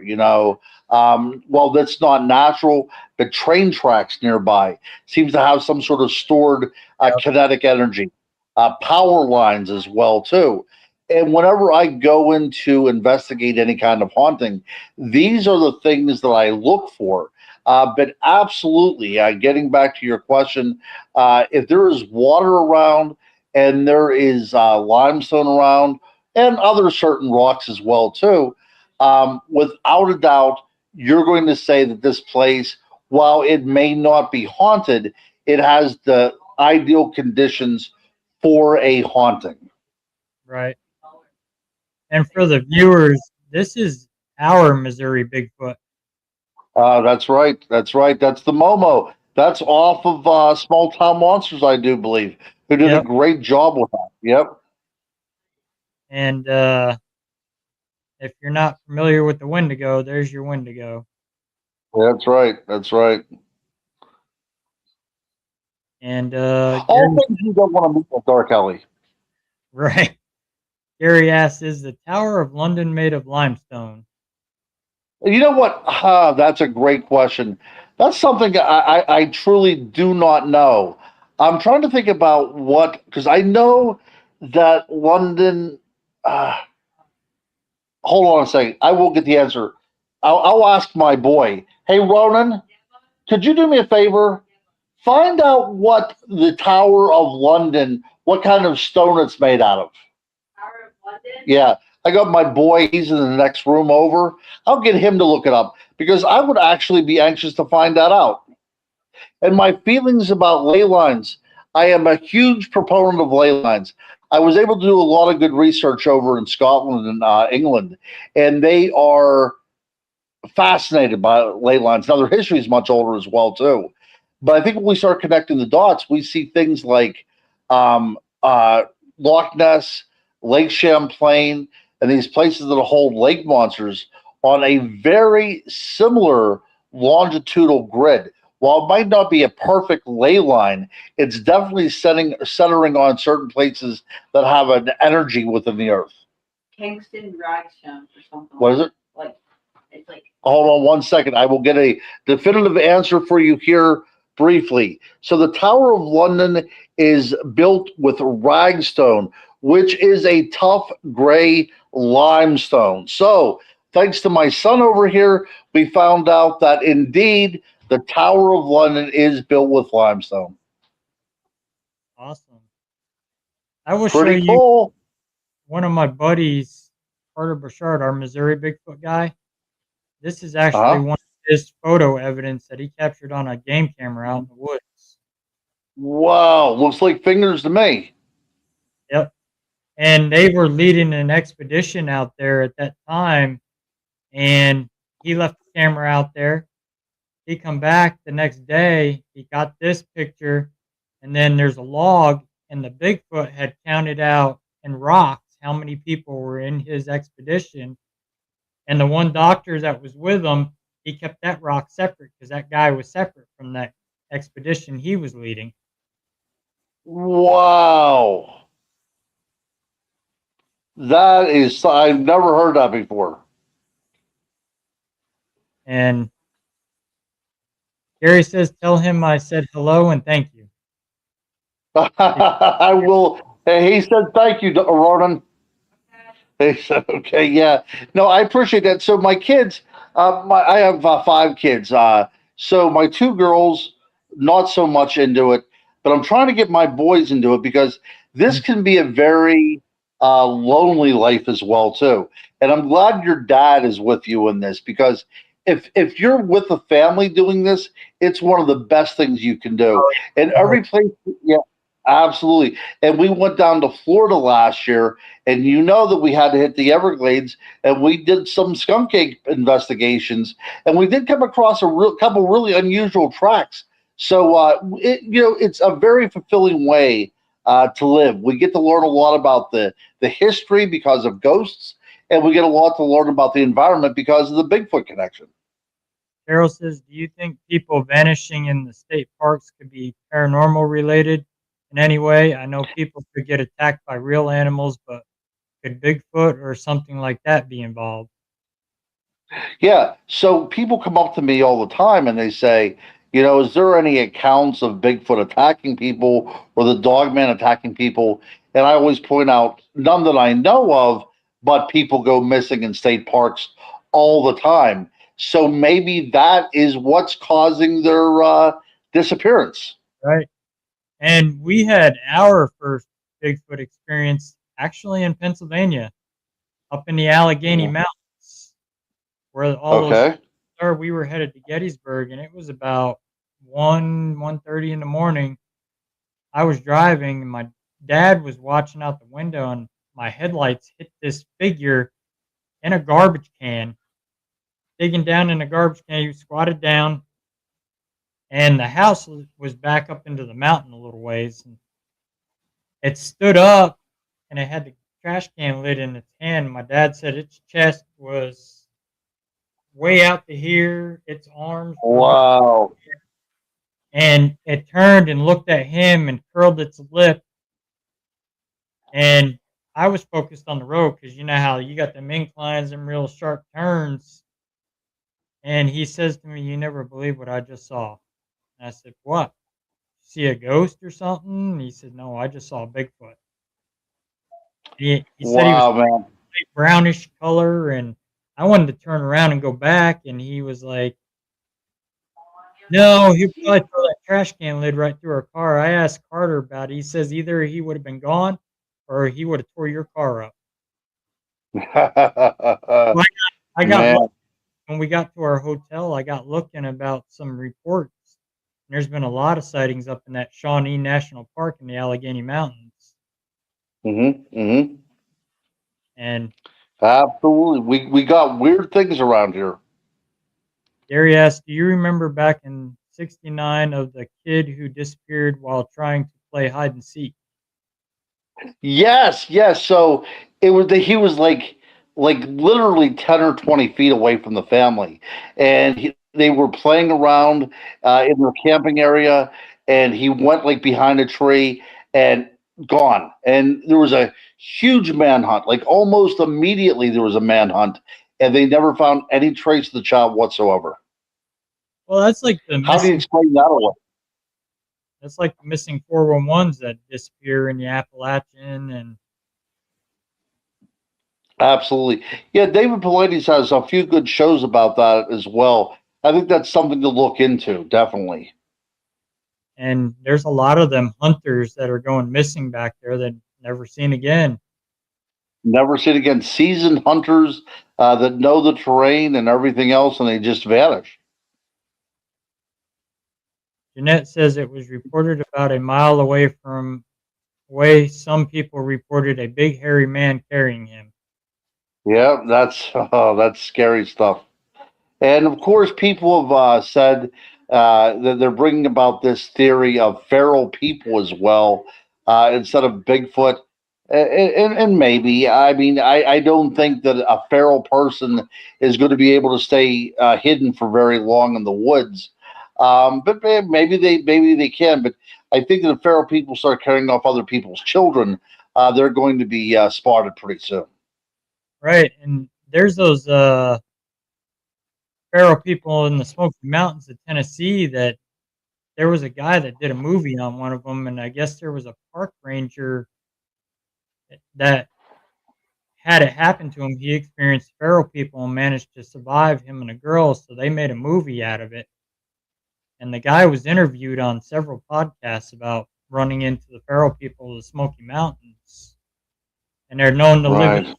well, that's not natural, but train tracks nearby seems to have some sort of stored kinetic energy. Power lines as well, too. And whenever I go in to investigate any kind of haunting, these are the things that I look for. But absolutely, getting back to your question, if there is water around and there is limestone around and other certain rocks as well too, without a doubt, you're going to say that this place, while it may not be haunted, it has the ideal conditions for a haunting. Right. And for the viewers, this is our Missouri Bigfoot. That's right. That's right. That's the Momo. That's off of Small Town Monsters, I do believe, who did a great job with that. Yep. And if you're not familiar with the Wendigo, there's your Wendigo. That's right. That's right. And all things you don't want to meet with Dark Alley. Right. Gary asks, is the Tower of London made of limestone? You know what? That's a great question. That's something I truly do not know. I'm trying to think about what, because I know that London. Hold on a second. I will get the answer. I'll ask my boy. Hey, Ronan, could you do me a favor? Find out what the Tower of London, what kind of stone it's made out of. Tower of London? Yeah. I got my boy, he's in the next room over. I'll get him to look it up because I would actually be anxious to find that out. And my feelings about ley lines, I am a huge proponent of ley lines. I was able to do a lot of good research over in Scotland and England, and they are fascinated by ley lines. Now, their history is much older as well, too. But I think when we start connecting the dots, we see things like Loch Ness, Lake Champlain, and these places that hold lake monsters on a very similar longitudinal grid. While it might not be a perfect ley line, it's definitely centering on certain places that have an energy within the earth. Kingston Dragstone or something. What is it? It's like. Hold on one second. I will get a definitive answer for you here briefly. So the Tower of London is built with ragstone, which is a tough gray limestone. So thanks to my son over here, we found out that indeed the Tower of London is built with limestone. Awesome. I will Pretty show cool. you one of my buddies, Carter Bouchard, our Missouri Bigfoot guy. This is actually one of his photo evidence that he captured on a game camera out in the woods. Wow, looks like fingers to me. Yep. And they were leading an expedition out there at that time, and he left the camera out there. he come back the next day, he got this picture, and then there's a log, and the Bigfoot had counted out in rocks how many people were in his expedition, and the one doctor that was with him, he kept that rock separate because that guy was separate from that expedition he was leading. Wow. That is, I've never heard that before. And Gary says, "Tell him I said hello and thank you." I will. He said, thank you, Ronan. He said, okay, yeah. No, I appreciate that. So my kids, I have 5 kids. So my 2 girls, not so much into it, but I'm trying to get my boys into it because this can be a very lonely life as well too. And I'm glad your dad is with you in this because if you're with a family doing this, it's one of the best things you can do. And every place, yeah, absolutely. And we went down to Florida last year, and you know that we had to hit the Everglades, and we did some skunk ape investigations, and we did come across a couple really unusual tracks. So it's a very fulfilling way to live. We get to learn a lot about the history because of ghosts, and we get a lot to learn about the environment because of the Bigfoot connection. Carol says, "Do you think people vanishing in the state parks could be paranormal related in any way? I know people could get attacked by real animals, but could Bigfoot or something like that be involved?" Yeah. So people come up to me all the time and they say, is there any accounts of Bigfoot attacking people or the dogman attacking people? And I always point out none that I know of, but people go missing in state parks all the time. So maybe that is what's causing their disappearance. Right. And we had our first Bigfoot experience actually in Pennsylvania, up in the Allegheny Mountains, where all those Okay. are. We were headed to Gettysburg, and it was about 1:30 in the morning. I was driving, and my dad was watching out the window, and my headlights hit this figure in a garbage can, digging down in a garbage can. He was squatted down, and the house was back up into the mountain a little ways. And it stood up, and it had the trash can lid in its hand. My dad said its chest was way out to here, its arms were way, Wow. and it turned and looked at him and curled its lip. And I was focused on the road because you know how you got them inclines and real sharp turns. And he says to me, "You never believe what I just saw." And I said, "What? See a ghost or something?" And he said, "No, I just saw a Bigfoot." He said he was Wow, man. light brownish color, and I wanted to turn around and go back, and he was like, "No, he probably throw that trash can lid right through our car." I asked Carter about it. He says either he would have been gone or he would have tore your car up. Well, I got Man. lucky. When we got to our hotel, I got looking about some reports. And there's been a lot of sightings up in that Shawnee National Park in the Allegheny Mountains. Mm-hmm. And Absolutely. We got weird things around here. Gary asked, "Do you remember back in '69 of the kid who disappeared while trying to play hide and seek?" Yes, yes. So he was like literally 10 or 20 feet away from the family. And they were playing around in their camping area, and he went like behind a tree and gone. And there was a huge manhunt. Like almost immediately there was a manhunt, and they never found any trace of the child whatsoever. Well, How do you explain that away? that's like the missing 411s that disappear in the Appalachian. And Absolutely. Yeah, David Paulides has a few good shows about that as well. I think that's something to look into, definitely. there's a lot of them hunters that are going missing back there that never seen again. Never seen again. Seasoned hunters that know the terrain and everything else, and they just vanish. Jeanette says it was reported about a mile away from where some people reported a big hairy man carrying him. Yeah, that's scary stuff. And of course, people have said that they're bringing about this theory of feral people as well, instead of Bigfoot. And maybe, I mean, I don't think that a feral person is going to be able to stay hidden for very long in the woods. But maybe they can. But I think that if feral people start carrying off other people's children, they're going to be spotted pretty soon. Right, and there's those feral people in the Smoky Mountains of Tennessee that there was a guy that did a movie on one of them, and I guess there was a park ranger that had it happen to him. He experienced feral people and managed to survive, him and a girl, so they made a movie out of it. And the guy was interviewed on several podcasts about running into the feral people of the Smoky Mountains. And they're known to live in Right.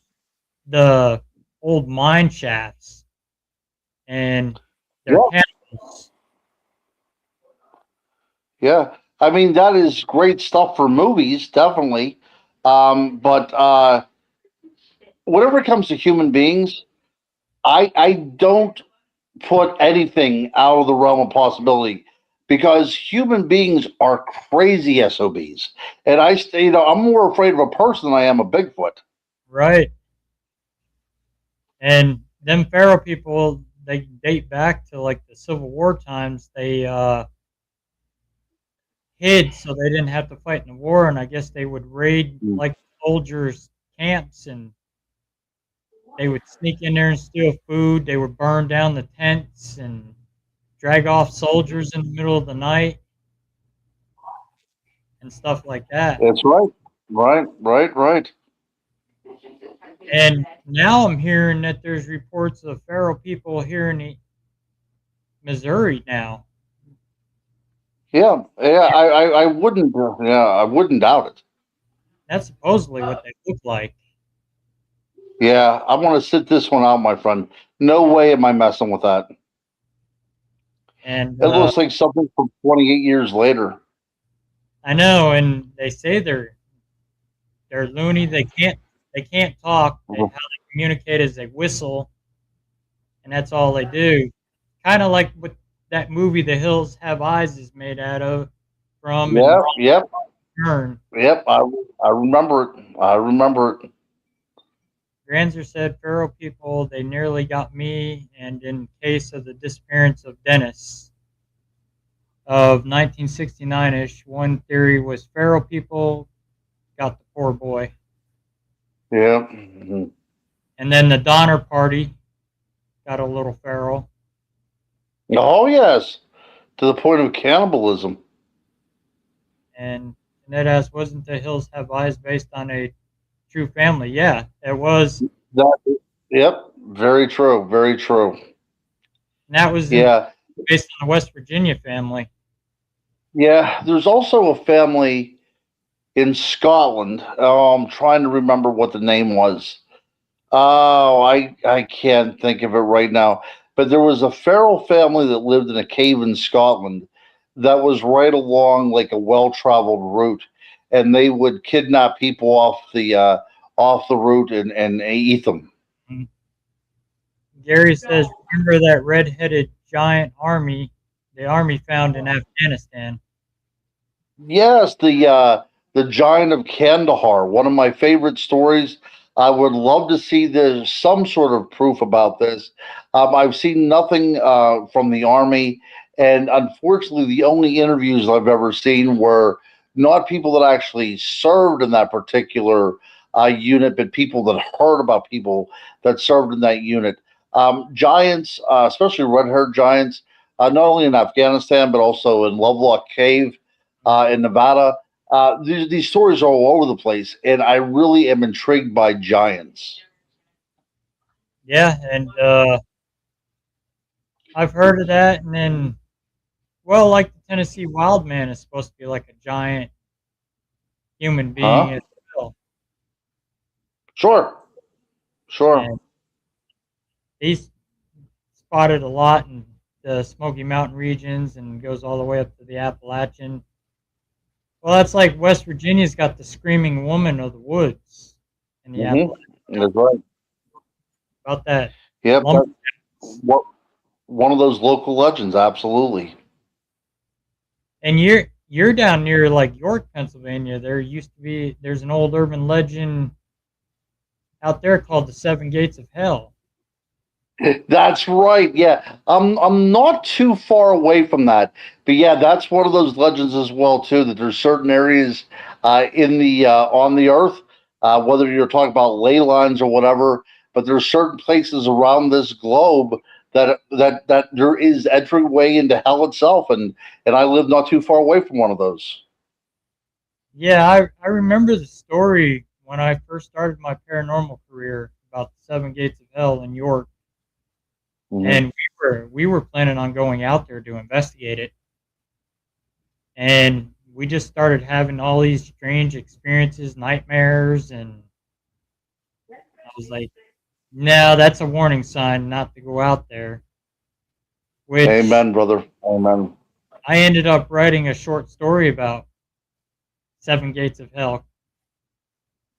the old mine shafts, and they're Yeah. cannibals. Yeah. I mean, that is great stuff for movies, definitely. But whenever it comes to human beings, I don't put anything out of the realm of possibility because human beings are crazy SOBs. And I'm more afraid of a person than I am a Bigfoot. Right. And them feral people, they date back to like the Civil War times. They hid so they didn't have to fight in the war, and I guess they would raid Mm. like soldiers' camps, and they would sneak in there and steal food. They would burn down the tents and drag off soldiers in the middle of the night and stuff like that. That's right. Right. And now I'm hearing that there's reports of feral people here in Missouri now. Yeah. I wouldn't. I wouldn't doubt it. That's supposedly what they look like. Yeah, I'm gonna sit this one out, my friend. No way am I messing with that. And It looks like something from 28 years later. I know, and they say they're loony. They can't talk. How they communicate is they whistle, and that's all they do. Kind of like what that movie "The Hills Have Eyes" is made out of, from and Yep, yep, Turn. yep. I remember it. I remember it. Granzer said feral people, they nearly got me, and in case of the disappearance of Dennis of 1969-ish, one theory was feral people got the poor boy. Yeah. Mhm. And then the Donner Party got a little feral. Oh yes, to the point of cannibalism. And Ned asked, wasn't The Hills Have Eyes based on a true family? Yeah, it was. That. Yep. Very true. Very true. And that was Yeah. based on a West Virginia family. Yeah. There's also a family in Scotland. Oh, I'm trying to remember what the name was. Oh, I can't think of it right now. But there was a feral family that lived in a cave in Scotland that was right along like a well-traveled route, and they would kidnap people off the route and eat them. Mhm. Gary says, remember that red-headed giant army, the army found in Afghanistan? Yes, the giant of Kandahar, one of my favorite stories. I would love to see there's some sort of proof about this. I've seen nothing from the army, and unfortunately, the only interviews I've ever seen were not people that actually served in that particular unit, but people that heard about people that served in that unit. Giants, especially red-haired giants, not only in Afghanistan but also in Lovelock Cave in Nevada. These stories are all over the place, and I really am intrigued by giants. Yeah, and I've heard of that. And then, well, like the Tennessee wild man is supposed to be like a giant human being Huh? as well. Sure, sure. And he's spotted a lot in the Smoky Mountain regions and goes all the way up to the Appalachian. Well, that's like West Virginia's got the screaming woman of the woods in the Mm-hmm. Appalachian. That's right. About that Yep. lumber. What? one of those local legends. Absolutely. And you're down near like York, Pennsylvania. There's an old urban legend out there called the Seven Gates of Hell. That's right. Yeah, I'm not too far away from that, but yeah, that's one of those legends as well too. That there's certain areas in the on the earth, whether you're talking about ley lines or whatever, but there's certain places around this globe that there is entryway into hell itself, and I live not too far away from one of those. Yeah, I remember the story when I first started my paranormal career about the Seven Gates of Hell in York, Mhm. and we were planning on going out there to investigate it, and we just started having all these strange experiences, nightmares, and I was like, no, that's a warning sign not to go out there. Which Amen, brother. Amen. I ended up writing a short story about Seven Gates of Hell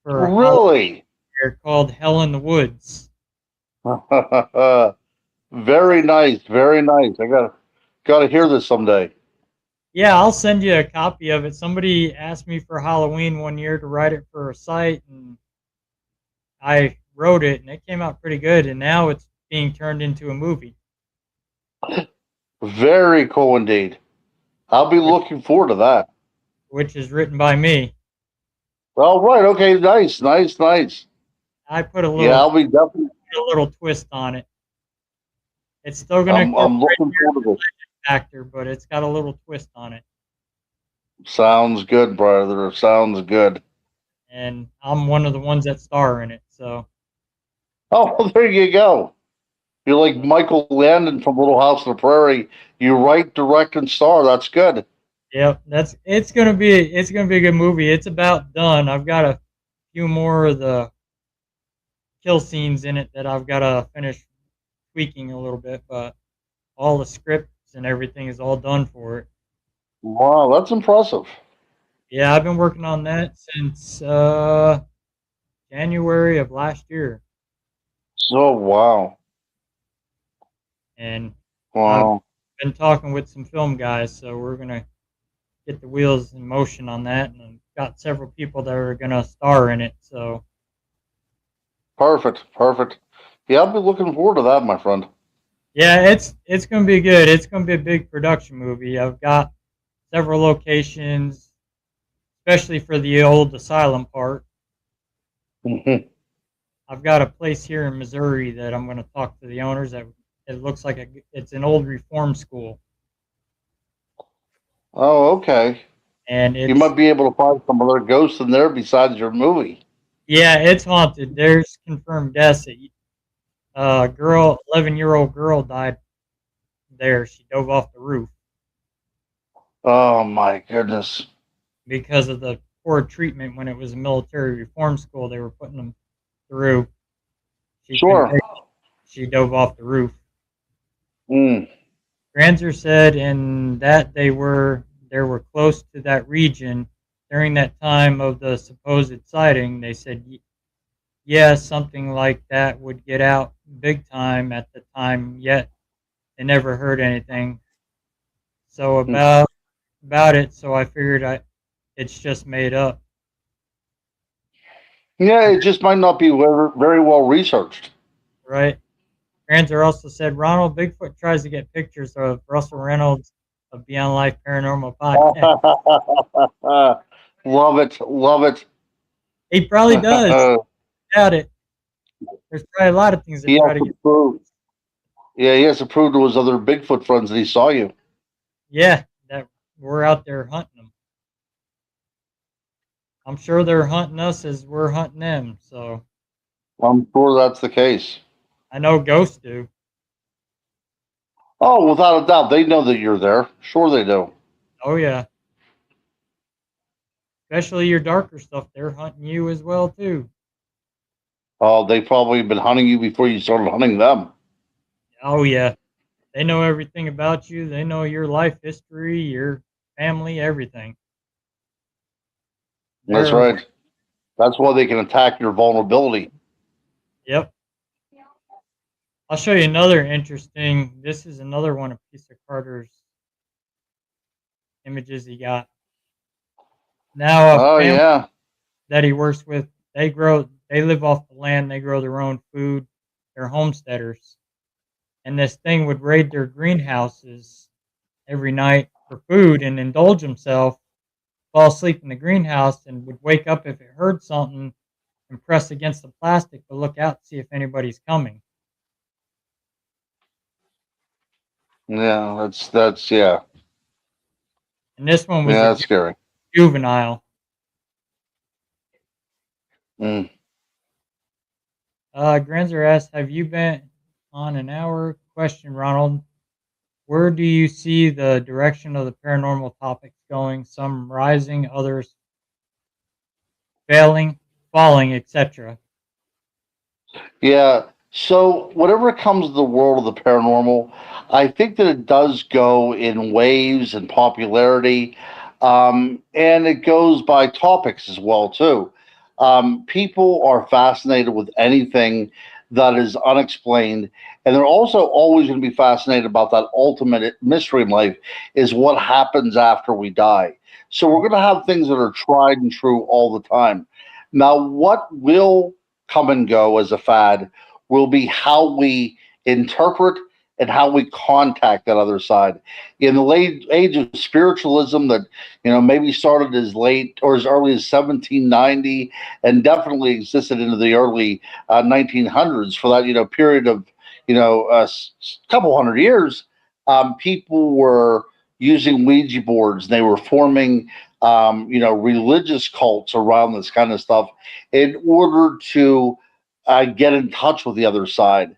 for a Halloween Really? year called Hell in the Woods. Very nice. Very nice. I gotta hear this someday. Yeah, I'll send you a copy of it. Somebody asked me for Halloween one year to write it for a site, and I wrote it, and it came out pretty good. And now it's being turned into a movie, Very cool indeed. I'll be which, looking forward to that. which is written by me. All right. Okay. Nice. Nice. Nice. I put a Yeah, little I'll be definitely. twist on it. It's still going to I'm incorporate looking forward to this. the actor, but it's got a little twist on it. Sounds good, brother. Sounds good. And I'm one of the ones that star in it. So, Oh, there you go. You're like Michael Landon from Little House on the Prairie. You write, direct, and star. That's good. yep, that's it's gonna be a good movie. It's about done. I've got a few more of the kill scenes in it that I've got to finish tweaking a little bit, but all the scripts and everything is all done for it. Wow, that's impressive. Yeah, I've been working on that since January of last year, So wow, and I've wow, been talking with some film guys, so we're gonna get the wheels in motion on that, and I've got several people that are gonna star in it. So perfect, perfect. Yeah, I'll be looking forward to that, my friend. yeah, it's gonna be good. It's gonna be a big production movie. I've got several locations, especially for the old asylum part. I've got a place here in Missouri that I'm going to talk to the owners. That it looks like it's an old reform school, Oh, okay. and You it's might be able to find some other ghosts in there besides your movie. yeah, it's haunted. There's confirmed deaths. A girl, 11-year-old girl, died there. She dove off the roof Oh my goodness. because of the poor treatment when it was a military reform school they were putting them through. She couldn't Sure. take it. She dove off the roof. Mm. Granzer said in that they were close to that region during that time of the supposed sighting. They said yeah, something like that would get out big time at the time, yet they never heard anything. So about it, so I figured it's just made up. Yeah, it just might not be very well researched. Right? Granzer also said Ronald Bigfoot tries to get pictures of Russell Reynolds of Beyond Life Paranormal podcast. Love it, love it. He probably does. Doubt it. There's probably a lot of things that He try has to to get. prove. Yeah, he has to prove to his other Bigfoot friends that he saw you. Yeah, that we're out there hunting them. I'm sure they're hunting us as we're hunting them. So I'm sure that's the case. I know ghosts do. Oh, without a doubt, they know that you're there. Sure, they do. Oh yeah, especially your darker stuff. They're hunting you as well too. Oh, they probably been hunting you before you started hunting them. Oh yeah, they know everything about you. They know your life history, your family, everything. That's They're right. That's why they can attack your vulnerability. yep. I'll show you another interesting. This is another one of Piece of Carter's images he got. Now a Oh family yeah. that he works with, they live off the land, they grow their own food, they're homesteaders. And this thing would raid their greenhouses every night for food and indulge himself, fall asleep in the greenhouse, and would wake up if it heard something and press against the plastic to look out to see if anybody's coming. Yeah, that's yeah. And this one was Yeah, a that's scary. juvenile. Mm. Granzer asks, have you been on an hour? Question, Ronald. Where do you see the direction of the paranormal topics going? Some rising, others failing, falling, etc. Yeah. So whenever it comes to the world of the paranormal, I think that it does go in waves and popularity, and it goes by topics as well too. People are fascinated with anything that is unexplained, and they're also always going to be fascinated about that ultimate mystery in life is what happens after we die. So we're going to have things that are tried and true all the time. Now, what will come and go as a fad will be how we interpret and how we contact that other side. In the late age of spiritualism, that maybe started as late or as early as 1790, and definitely existed into the early 1900s for that period of couple hundred years. People were using Ouija boards. They were forming religious cults around this kind of stuff in order to get in touch with the other side.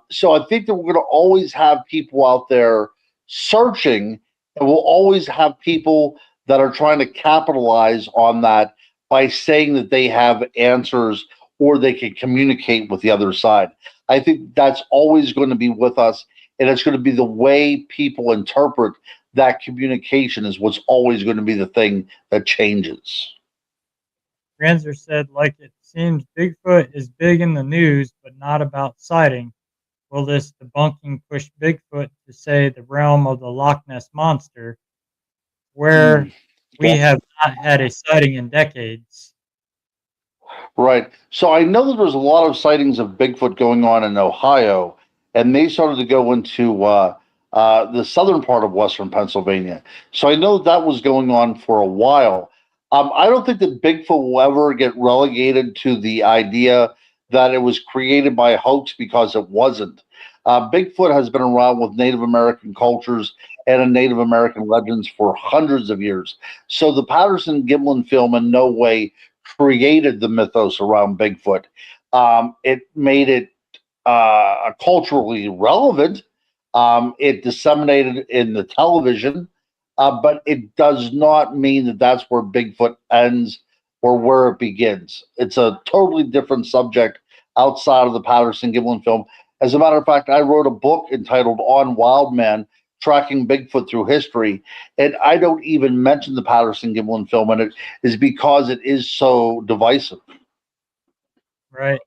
So I think that we're going to always have people out there searching, and we'll always have people that are trying to capitalize on that by saying that they have answers or they can communicate with the other side. I think that's always going to be with us, and it's going to be the way people interpret that communication is what's always going to be the thing that changes. Granzer said, like it seems Bigfoot is big in the news, but not about sighting. Will this debunking push Bigfoot to say the realm of the Loch Ness Monster, where Mm. we have not had a sighting in decades? Right. So I know that there's a lot of sightings of Bigfoot going on in Ohio, and they started to go into the southern part of western Pennsylvania. So I know that was going on for a while. I don't think that Bigfoot will ever get relegated to the idea that it was created by a hoax, because it wasn't. Bigfoot has been around with Native American cultures and in Native American legends for hundreds of years. So the Patterson Gimlin film in no way created the mythos around Bigfoot. It made it culturally relevant. It disseminated in the television, but it does not mean that that's where Bigfoot ends or where it begins. It's a totally different subject outside of the Patterson Gimlin film. As a matter of fact, I wrote a book entitled On Wild Man, Tracking Bigfoot Through History, and I don't even mention the Patterson Gimlin film in it, is because it is so divisive. Right.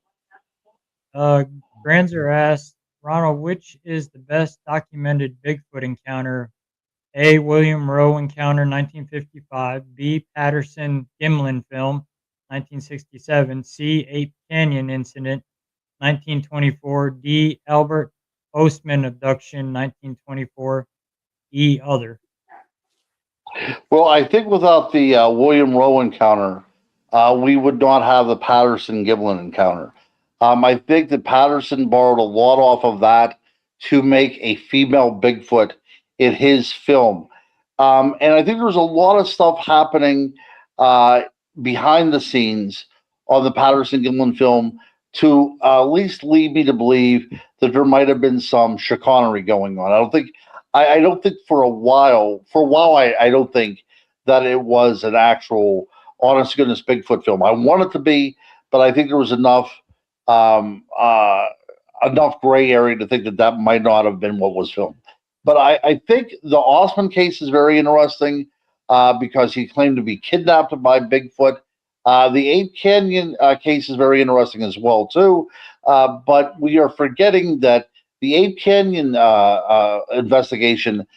Uh, Granzer asked, Ronald, which is the best documented Bigfoot encounter? A. William Rowe encounter, 1955. B. Patterson Gimlin film, 1967. C. Ape Canyon incident, 1924. D. Albert Ostman abduction, 1924. E. Other. Well, I think without the William Rowe encounter, we would not have the Patterson Giblin encounter. I think that Patterson borrowed a lot off of that to make a female Bigfoot in his film. And I think there's a lot of stuff happening uh, behind the scenes on the Patterson Gimlin film to at least lead me to believe that there might have been some chicanery going on. I don't think for a while, I don't think that it was an actual honest to goodness Bigfoot film. I want it to be, but I think there was um, uh, enough gray area to think that that might not have been what was filmed. But I think the Osman case is very interesting because he claimed to be kidnapped by Bigfoot. The Eighth Canyon case is very interesting as well too, but we are forgetting that the Eighth Canyon investigation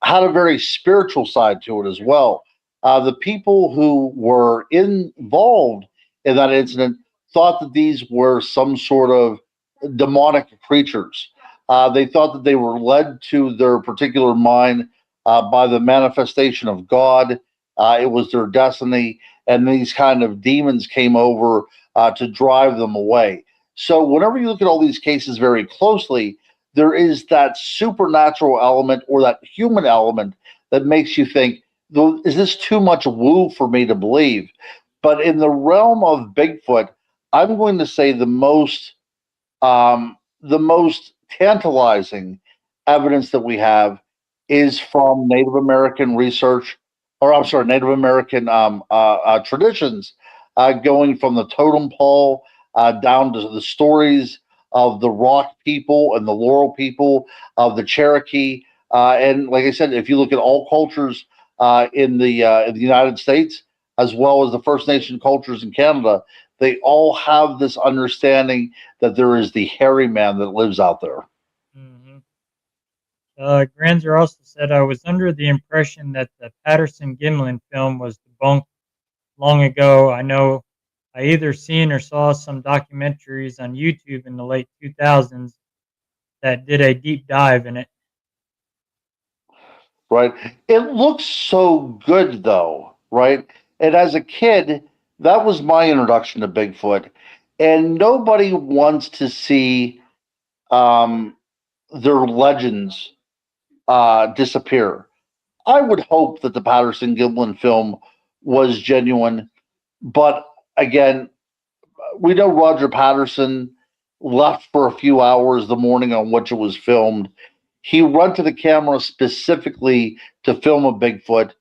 had a very spiritual side to it as well. The people who were involved in that incident thought that these were some sort of demonic creatures. They thought that they were led to their particular mine by the manifestation of God. It was their destiny, and these kind of demons came over to drive them away. So, whenever you look at all these cases very closely, there is that supernatural element or that human element that makes you think, is this too much woo for me to believe? But in the realm of Bigfoot, I'm going to say the most tantalizing evidence that we have is from Native American research, or I'm sorry, Native American traditions, going from the totem pole down to the stories of the Rock people and the Laurel people, of the Cherokee, and like I said, if you look at all cultures in the United States, as well as the First Nation cultures in Canada, they all have this understanding that there is the hairy man that lives out there. Hmm. Granzer also said, I was under the impression that the Patterson Gimlin film was debunked long ago. I know I either seen or saw some documentaries on YouTube in the late 2000s that did a deep dive in it. Right? It looks so good, though, right? And as a kid, that was my introduction to Bigfoot. And nobody wants to see um, their legends disappear. I would hope that the Patterson Gimlin film was genuine, but again, we know Roger Patterson left for a few hours the morning on which it was filmed. He went to the camera specifically to film a Bigfoot.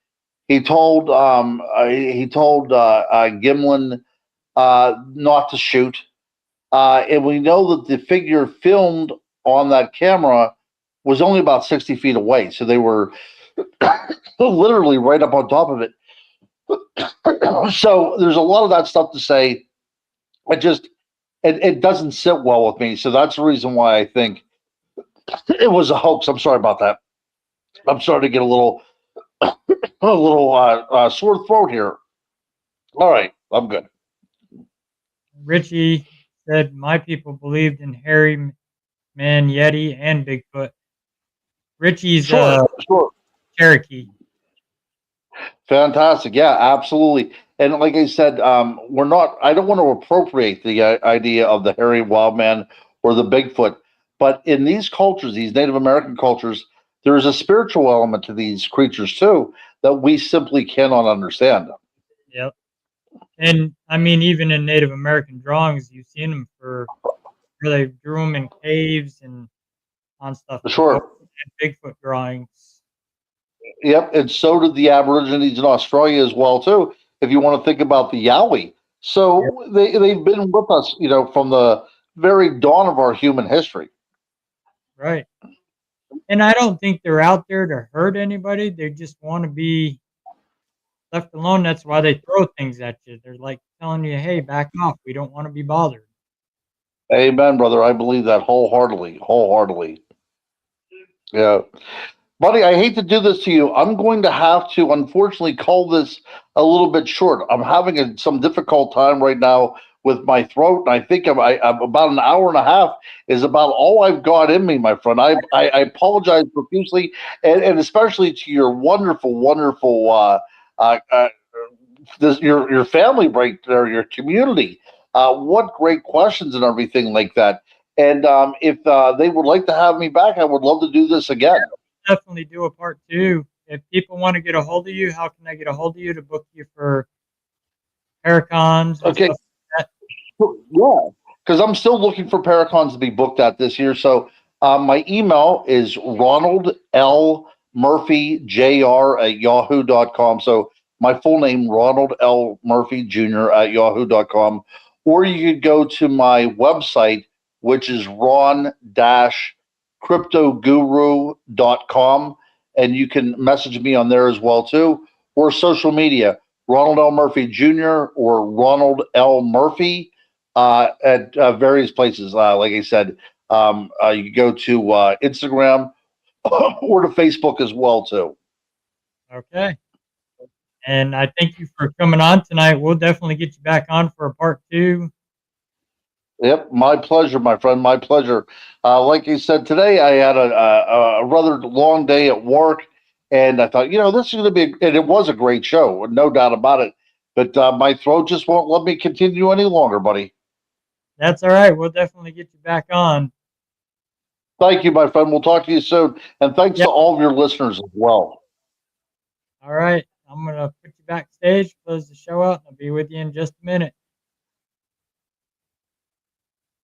He told Gimlin not to shoot, and we know that the figure filmed on that camera was only about 60 feet away, so they were literally right up on top of it. So there's a lot of that stuff to say. It doesn't sit well with me. So that's the reason why I think it was a hoax. I'm sorry about that. I'm starting to get a little sore throat here. All right, I'm good. Richie said, my people believed in hairy man, Yeti, and Bigfoot. Richie's Sure. Cherokee. Fantastic. Yeah, absolutely. And like I said, we're not. I don't want to appropriate the idea of the hairy wild man or the Bigfoot, but in these cultures, these Native American cultures, there is a spiritual element to these creatures too that we simply cannot understand. Yep. And I mean, even in Native American drawings, you've seen them for where they drew them in caves and on stuff. Sure. And Bigfoot drawings. Yep, and so did the Aborigines in Australia as well too. If you want to think about the Yowie, so they've been with us, from the very dawn of our human history. Right. And I don't think they're out there to hurt anybody. They just want to be left alone. That's why they throw things at you. They're like telling you, hey, back off. We don't want to be bothered. Amen, brother. I believe that wholeheartedly. Wholeheartedly. Yeah. Buddy, I hate to do this to you. I'm going to have to, unfortunately, call this a little bit short. I'm having some difficult time right now with my throat, and I think I'm about an hour and a half is about all I've got in me, my friend. I apologize profusely, and especially to your wonderful, wonderful, your family right there, your community. What great questions and everything like that. And if they would like to have me back, I would love to do this again. Definitely do a part two. If people want to get a hold of you, how can they get a hold of you to book you for Paracons? Okay. Like yeah, because I'm still looking for Paracons to be booked at this year. So my email is Ronald L. Murphy Jr. at yahoo.com. So my full name, Ronald L. Murphy Jr. at yahoo.com. Or you could go to my website, which is ron-cryptoguru.com, and you can message me on there as well too, or social media, Ronald L. Murphy Jr. or Ronald L. Murphy at various places. Like I said, you go to Instagram or to Facebook as well too. Okay. And I thank you for coming on tonight. We'll definitely get you back on for a part 2. Yep, my pleasure, my friend, my pleasure. Like you said, today I had a rather long day at work, and I thought, this is going to be, and it was a great show, no doubt about it. But my throat just won't let me continue any longer, buddy. That's all right. We'll definitely get you back on. Thank you, my friend. We'll talk to you soon, and thanks Yep. to all of your listeners as well. All right. I'm going to put you backstage, close the show out, and I'll be with you in just a minute.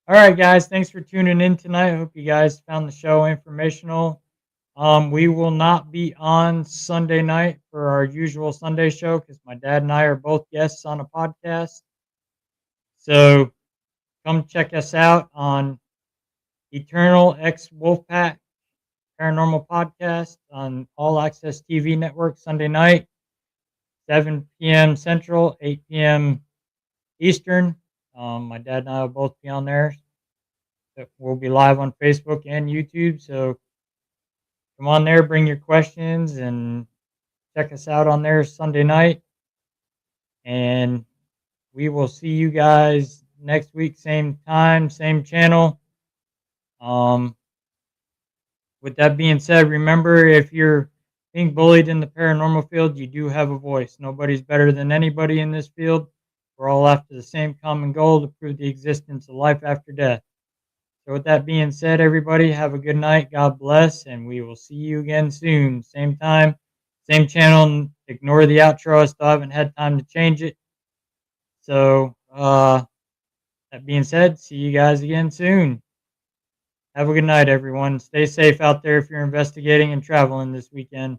All right, guys. Thanks for tuning in tonight. I hope you guys found the show informational. We will not be on Sunday night for our usual Sunday show because my dad and I are both guests on a podcast. So come check us out on Eternal X Wolfpack Paranormal Podcast on All Access TV Network Sunday night, 7 p.m. Central, 8 p.m. Eastern. My dad and I will both be on there. We'll be live on Facebook and YouTube. So come on there, bring your questions, and check us out on there Sunday night. And we will see you guys next week, same time, same channel. With that being said, remember, if you're being bullied in the paranormal field, you do have a voice. Nobody's better than anybody in this field. We're all after the same common goal to prove the existence of life after death. So with that being said, everybody, have a good night. God bless, and we will see you again soon. Same time, same channel. Ignore the outro. I still haven't had time to change it. So that being said, see you guys again soon. Have a good night, everyone. Stay safe out there if you're investigating and traveling this weekend.